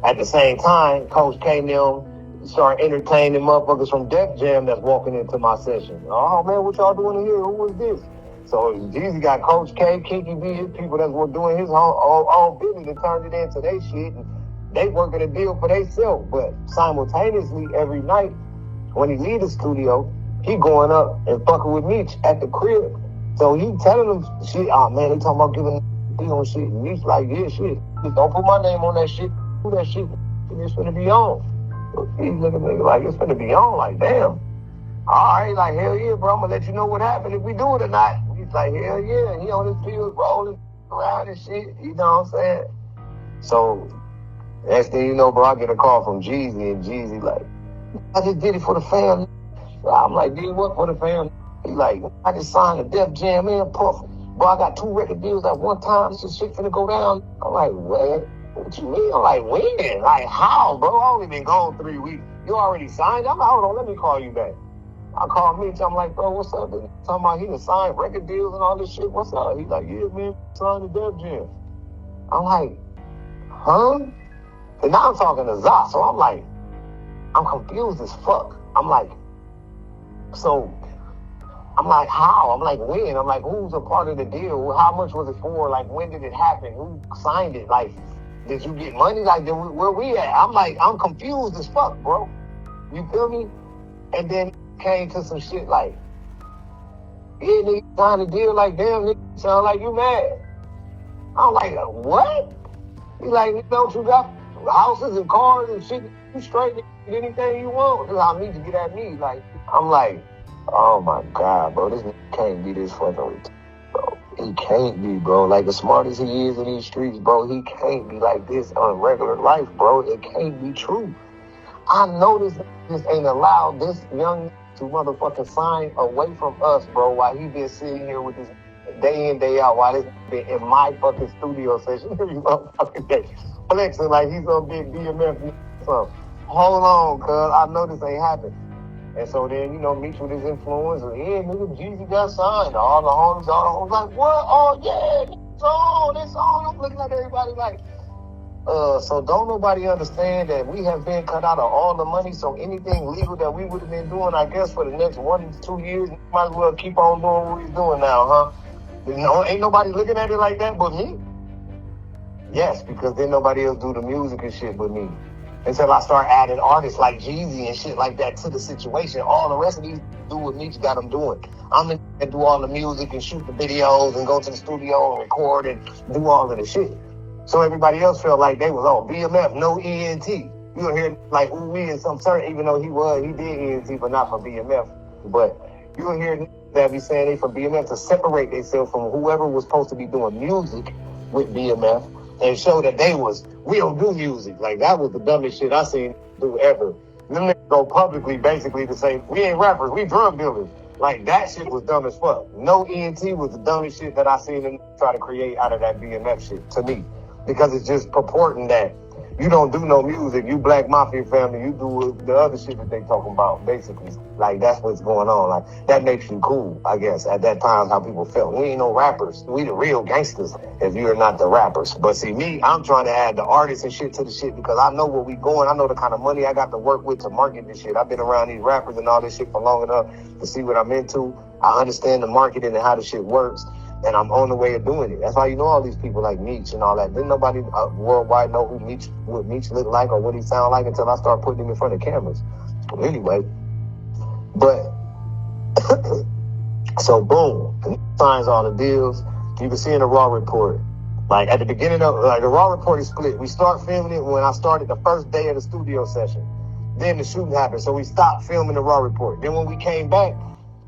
at the same time, Coach K and them start entertaining motherfuckers from Def Jam that's walking into my session. Oh, man, what y'all doing in here? Who is this? So Jeezy got Coach K, Kinky B, his people that were doing his own business and turned it into their shit. And they working a deal for themselves. But simultaneously, every night, when he leave the studio, he going up and fucking with Meech at the crib. So he telling them shit, oh, man, they talking about giving on shit, and he's like, yeah, shit, just don't put my name on that shit, do that shit, it's finna be on. So he's looking at me like, it's finna be on, like, damn. Alright, like, hell yeah, bro, I'm gonna let you know what happened if we do it or not. He's like, hell yeah, and he on his pills rolling around and shit, you know what I'm saying? So, next thing you know, bro, I get a call from Jeezy, and Jeezy like, I just did it for the fam. I'm like, did what for the fam? He like, I just signed a Def Jam and Puff. Bro, I got 2 record deals at one time. This shit finna go down. I'm like, what? What you mean? I'm like, when? Like, how, bro? I only been gone 3 weeks. You already signed? I'm like, hold on, let me call you back. I called Meech. I'm like, bro, what's up? Talking about he done signed record deals and all this shit. What's up? He's like, yeah, man, signed the Def Jam. I'm like, huh? And now I'm talking to Zah, so I'm like, I'm confused as fuck. I'm like, so... I'm like, how? I'm like, when? I'm like, who's a part of the deal? How much was it for? Like, when did it happen? Who signed it? Like, did you get money? Like, where we at? I'm like, I'm confused as fuck, bro. You feel me? And then it came to some shit like, yeah, nigga signed a deal. Like, damn, nigga, sound like you mad. I'm like, what? He's like, you know what you got? Houses and cars and shit. You straight, nigga, anything you want. That's how I need to get at me. Like, I'm like, oh my God, bro, this can't be this fucking retarded, bro. He can't be, bro. Like, as smart as he is in these streets, bro, he can't be like this on regular life, bro. It can't be true. I know this ain't allowed this young to motherfucking sign away from us, bro, while he been sitting here with this day in, day out, while this been in my fucking studio session every motherfucking day, flexing like he's some big BMF. So, hold on, cuz, I know this ain't happening. And so then, you know, Meech with his influence, and yeah, nigga, Jeezy got signed. All the homies like, what? Oh, yeah, it's on. I'm looking at everybody like, so don't nobody understand that we have been cut out of all the money, so anything legal that we would have been doing, I guess, for the next 1 to 2 years, might as well keep on doing what we're doing now, huh? You know, ain't nobody looking at it like that but me. Yes, because then nobody else do the music and shit but me. Until I start adding artists like Jeezy and shit like that to the situation. All the rest of these do what Meech got them doing. I'm the that do all the music and shoot the videos and go to the studio and record and do all of the shit. So everybody else felt like they was on BMF, no ENT. You'll hear like ooh wee and some certain, even though he did ENT, but not for BMF. But you'll hear that be saying they from BMF to separate themselves from whoever was supposed to be doing music with BMF and show that we don't do music. Like, that was the dumbest shit I seen do ever. Them niggas go publicly basically to say, we ain't rappers, we drug dealers. Like, that shit was dumb as fuck. No ENT was the dumbest shit that I seen them try to create out of that BMF shit, to me. Because it's just purporting that you don't do no music. You Black Mafia family. You do the other shit that they talking about, basically. Like, that's what's going on. Like, that makes you cool, I guess. At that time, how people felt. We ain't no rappers. We the real gangsters if you're not the rappers. But see, me, I'm trying to add the artists and shit to the shit because I know where we going. I know the kind of money I got to work with to market this shit. I've been around these rappers and all this shit for long enough to see what I'm into. I understand the marketing and how the shit works. And I'm on the way of doing it. That's why you know all these people like Meech and all that. Didn't nobody worldwide know who Meech, what Meech looked like or what he sounded like until I started putting him in front of cameras. Well, anyway, but so boom, signs all the deals. You can see in the Raw report, like at the beginning of the Raw report is split. We start filming it when I started the first day of the studio session. Then the shooting happened, so we stopped filming the Raw report. Then when we came back,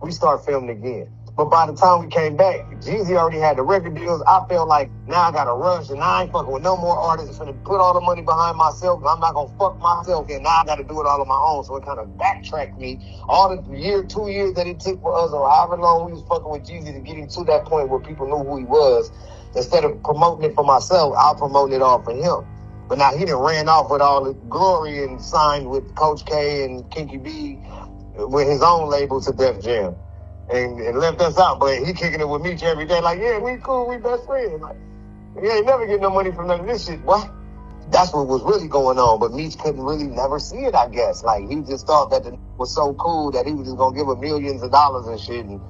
we start filming again. But by the time we came back, Jeezy already had the record deals. I felt like now I got to rush and I ain't fucking with no more artists. I'm finna put all the money behind myself. I'm not going to fuck myself. And now I got to do it all on my own. So it kind of backtracked me. All the 2 years that it took for us or however long we was fucking with Jeezy to get him to that point where people knew who he was. Instead of promoting it for myself, I'll promote it all for him. But now he done ran off with all the glory and signed with Coach K and Kinky B with his own label to Def Jam. And left us out, but he kicking it with Meech every day. Like, yeah, we cool, we best friends. Like, he ain't never get no money from none of this shit. What? That's what was really going on. But Meech couldn't really never see it, I guess. Like, he just thought that the was so cool that he was just gonna give him millions of dollars and shit. And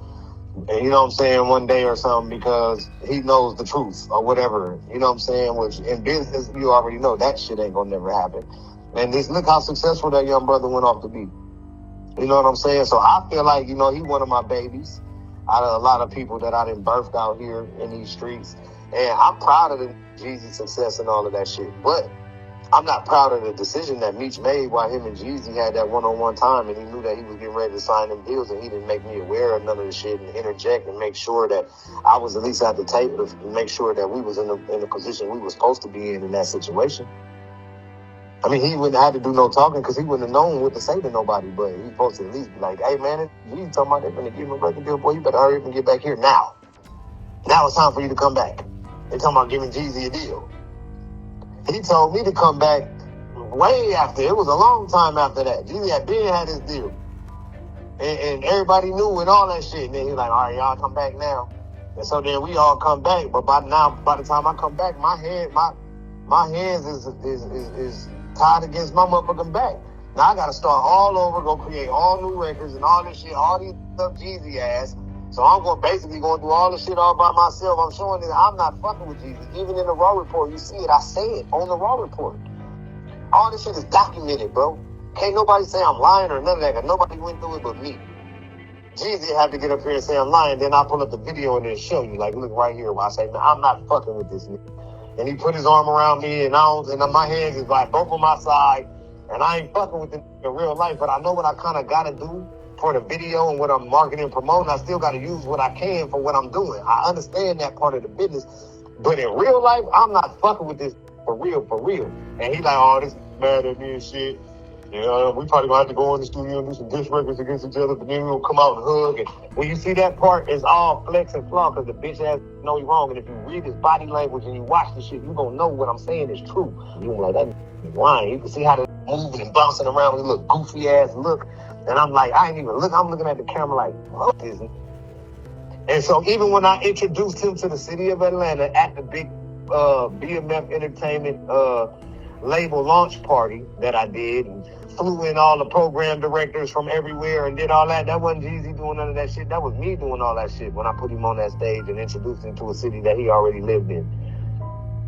you know what I'm saying, one day or something because he knows the truth or whatever. You know what I'm saying? Which in business, you already know that shit ain't gonna never happen. And just look how successful that young brother went off to be. You know what I'm saying? So I feel like, you know, he one of my babies out of a lot of people that I done birthed out here in these streets. And I'm proud of the Jeezy success and all of that shit. But I'm not proud of the decision that Meech made while him and Jeezy had that one-on-one time and he knew that he was getting ready to sign them deals and he didn't make me aware of none of the shit and interject and make sure that I was at least at the table to make sure that we was in the position we were supposed to be in that situation. I mean, he wouldn't have had to do no talking because he wouldn't have known what to say to nobody, but he supposed to at least be like, hey, man, you talking about they're going to give him a record deal, boy, you better hurry up and get back here now. Now it's time for you to come back. They're talking about giving Jeezy a deal. He told me to come back way after. It was a long time after that. Jeezy had been had his deal. And everybody knew and all that shit. And then he was like, all right, y'all come back now. And so then we all come back. But by the time I come back, my hands is tied against my motherfucking back. Now I gotta start all over, go create all new records and all this shit, all these stuff Jeezy ass. So I'm basically going through all this shit all by myself. I'm showing that I'm not fucking with Jeezy. Even in the Raw report, you see it. I say it on the Raw report. All this shit is documented, bro. Can't nobody say I'm lying or none of that, because nobody went through it but me. Jeezy have to get up here and say I'm lying, then I pull up the video and then show you, like, look right here where I say, man, I'm not fucking with this nigga. And he put his arm around me, and my hands is like both on my side, and I ain't fucking with the nigga in real life, but I know what I kind of got to do for the video and what I'm marketing and promoting. I still got to use what I can for what I'm doing. I understand that part of the business, but in real life, I'm not fucking with this for real. And he like, oh, this mad at me and shit. Yeah, we probably gonna have to go in the studio and do some diss records against each other, but then we'll come out and hug. And when you see that part, it's all flex and flaw because the bitch ass know you wrong. And if you read his body language and you watch the shit, you gonna know what I'm saying is true. You like that lying. You can see how they're moving and bouncing around with a little goofy ass look. And I'm like, I ain't even look. I'm looking at the camera like, fuck this. And so even when I introduced him to the city of Atlanta at the big BMF Entertainment label launch party that I did, and flew in all the program directors from everywhere and did all that. That wasn't Jeezy doing none of that shit. That was me doing all that shit when I put him on that stage and introduced him to a city that he already lived in.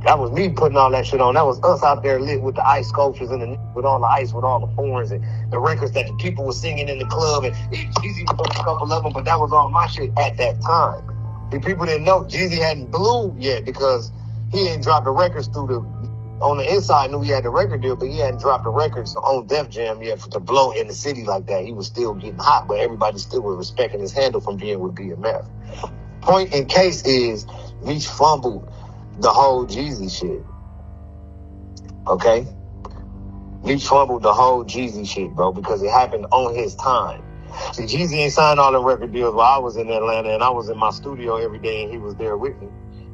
That was me putting all that shit on. That was us out there lit with the ice sculptures and with all the ice, with all the horns and the records that the people were singing in the club. And Jeezy put a couple of them, but that was all my shit at that time. The people didn't know Jeezy hadn't blew yet because he ain't dropped the records on the inside. Knew he had the record deal, but he hadn't dropped the records on Def Jam yet to blow in the city like that. He was still getting hot, but everybody still was respecting his handle from being with BMF. Point in case is Meech fumbled the whole Jeezy shit. Okay? Meech fumbled the whole Jeezy shit, bro, because it happened on his time. See, Jeezy ain't signed all the record deals while I was in Atlanta and I was in my studio every day and he was there with me.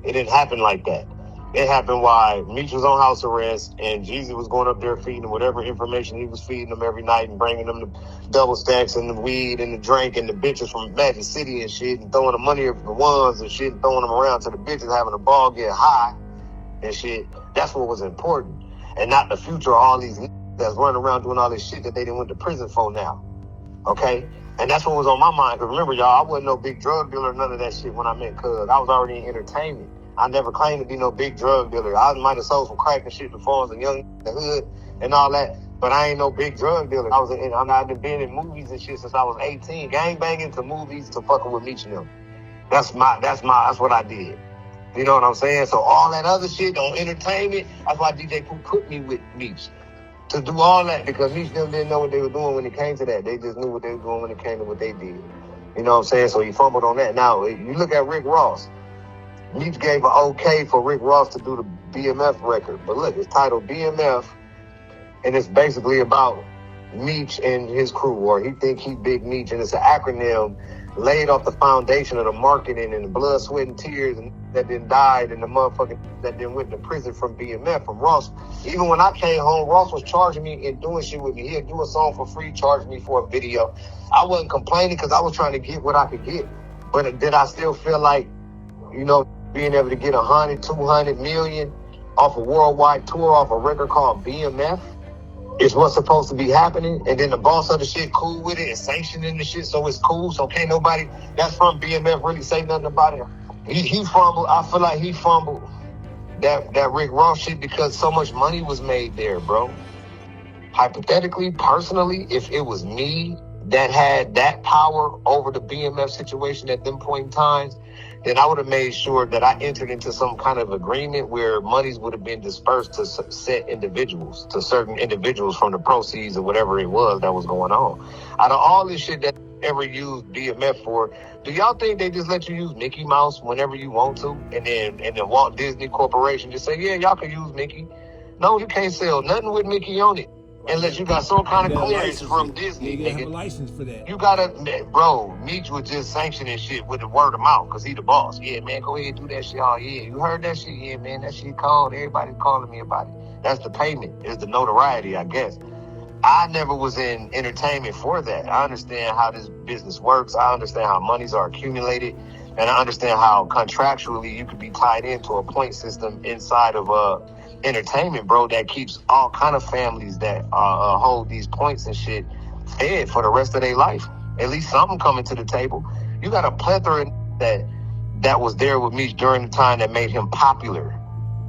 It didn't happen like that. it happened while Meech was on house arrest and Jeezy was going up there feeding him whatever information he was feeding them every night and bringing them the double stacks and the weed and the drink and the bitches from Magic City and shit and throwing the money of the ones and shit and throwing them around to the bitches having a ball get high and shit. That's what was important. And not the future of all these that's running around doing all this shit that they didn't went to prison for now. Okay? And that's what was on my mind. Because remember, y'all, I wasn't no big drug dealer or none of that shit when I met Cuz. I was already in entertainment. I never claimed to be no big drug dealer. I might have sold some crack and shit before I was a young in the hood and all that. But I ain't no big drug dealer. I've been in movies and shit since I was 18. Gang banging to movies to fucking with Meech and them. That's what I did. You know what I'm saying? So all that other shit on entertainment, that's why DJ Pooh put me with Meech. To do all that, because Meech them didn't know what they were doing when it came to that. They just knew what they were doing when it came to what they did. You know what I'm saying? So he fumbled on that. Now, if you look at Rick Ross, Meech gave an okay for Rick Ross to do the BMF record. But look, it's titled BMF, and it's basically about Meech and his crew, or he think he Big Meech, and it's an acronym laid off the foundation of the marketing and the blood, sweat, and tears and that then died and the motherfucking that then went to prison from BMF, from Ross. Even when I came home, Ross was charging me and doing shit with me. He'd do a song for free, charge me for a video. I wasn't complaining because I was trying to get what I could get. But did I still feel like, you know, being able to get 100, 200 million off a worldwide tour off a record called BMF is what's supposed to be happening? And then the boss of the shit cool with it and sanctioning the shit, so it's cool. So can't nobody that's from BMF really say nothing about it. He fumbled. I feel like he fumbled that Rick Ross shit because so much money was made there, bro. Hypothetically, personally, if it was me that had that power over the BMF situation at them point in times, then I would have made sure that I entered into some kind of agreement where monies would have been dispersed to set individuals, to certain individuals from the proceeds of whatever it was that was going on. Out of all this shit that ever used BMF for, do y'all think they just let you use Mickey Mouse whenever you want to? And then Walt Disney Corporation just say, yeah, y'all can use Mickey. No, you can't sell nothing with Mickey on it unless you got some kind of clearance from Disney. You gotta have a license for that. You gotta, bro, Meech was just sanctioning shit with the word of mouth because he the boss. Yeah, man, go ahead and do that shit. Oh, yeah, you heard that shit? Yeah, man, that shit cold. Everybody's calling me about it. That's the payment, is the notoriety, I guess. I never was in entertainment for that. I understand how this business works. I understand how monies are accumulated. And I understand how contractually you could be tied into a point system inside of entertainment, bro, that keeps all kind of families that hold these points and shit fed for the rest of their life. At least something coming to the table. You got a plethora that was there with me during the time that made him popular.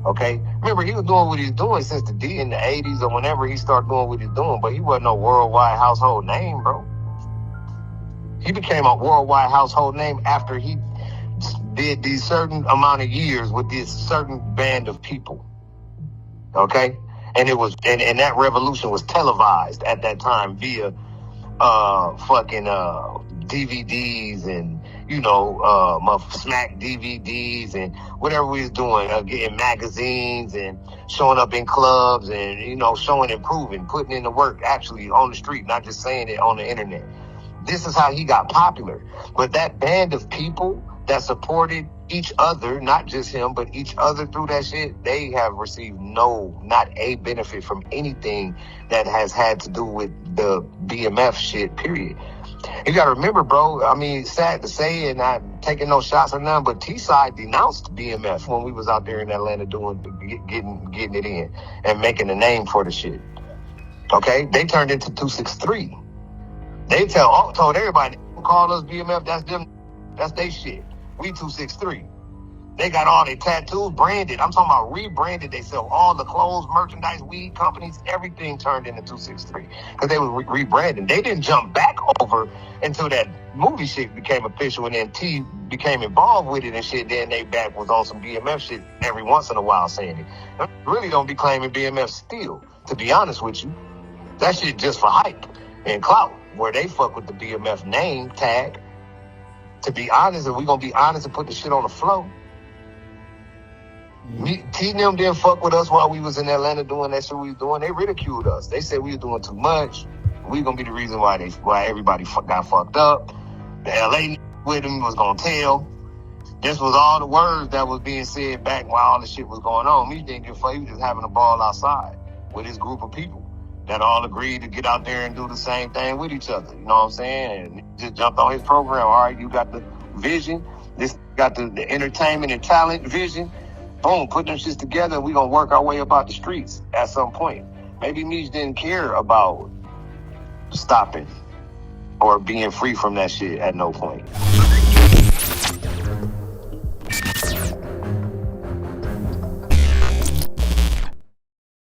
Okay? Remember, he was doing what he was doing since the D in the 80s or whenever he started doing what he was doing, but he wasn't no worldwide household name, bro. He became a worldwide household name after he did these certain amount of years with this certain band of people. Okay? And it was, and that revolution was televised at that time via DVDs and, you know, Smack DVDs and whatever we was doing, getting magazines and showing up in clubs and, you know, showing and proving, putting in the work actually on the street, not just saying it on the internet. This is how he got popular. But that band of people that supported each other, not just him, but each other through that shit, they have received not a benefit from anything that has had to do with the BMF shit, period. You gotta remember, bro, I mean, sad to say, and not taking no shots or nothing, but T-Side denounced BMF when we was out there in Atlanta getting it in and making a name for the shit. Okay? They turned into 263. They told everybody, call us BMF, that's them, that's they shit. We 263. They got all their tattoos branded. I'm talking about rebranded. They sell all the clothes, merchandise, weed companies, everything turned into 263 because they were rebranding. They didn't jump back over until that movie shit became official and then T became involved with it and shit. Then they back was on some BMF shit every once in a while saying it. I really don't be claiming BMF still, to be honest with you. That shit just for hype and clout, where they fuck with the BMF name tag. To be honest, if we gonna be honest and put the shit on the floor, T and them didn't fuck with us while we was in Atlanta doing that shit we was doing. They ridiculed us. They said we was doing too much. We gonna be the reason why everybody got fucked up. The LA with them was gonna tell. This was all the words that was being said back while all the shit was going on. Meech didn't give a fuck. He was just having a ball outside with his group of people that all agreed to get out there and do the same thing with each other. You know what I'm saying? And he just jumped on his program. All right, you got the vision. This got the entertainment and talent vision. Boom, put them shits together. And we gonna work our way up out the streets at some point. Maybe Meech didn't care about stopping or being free from that shit at no point.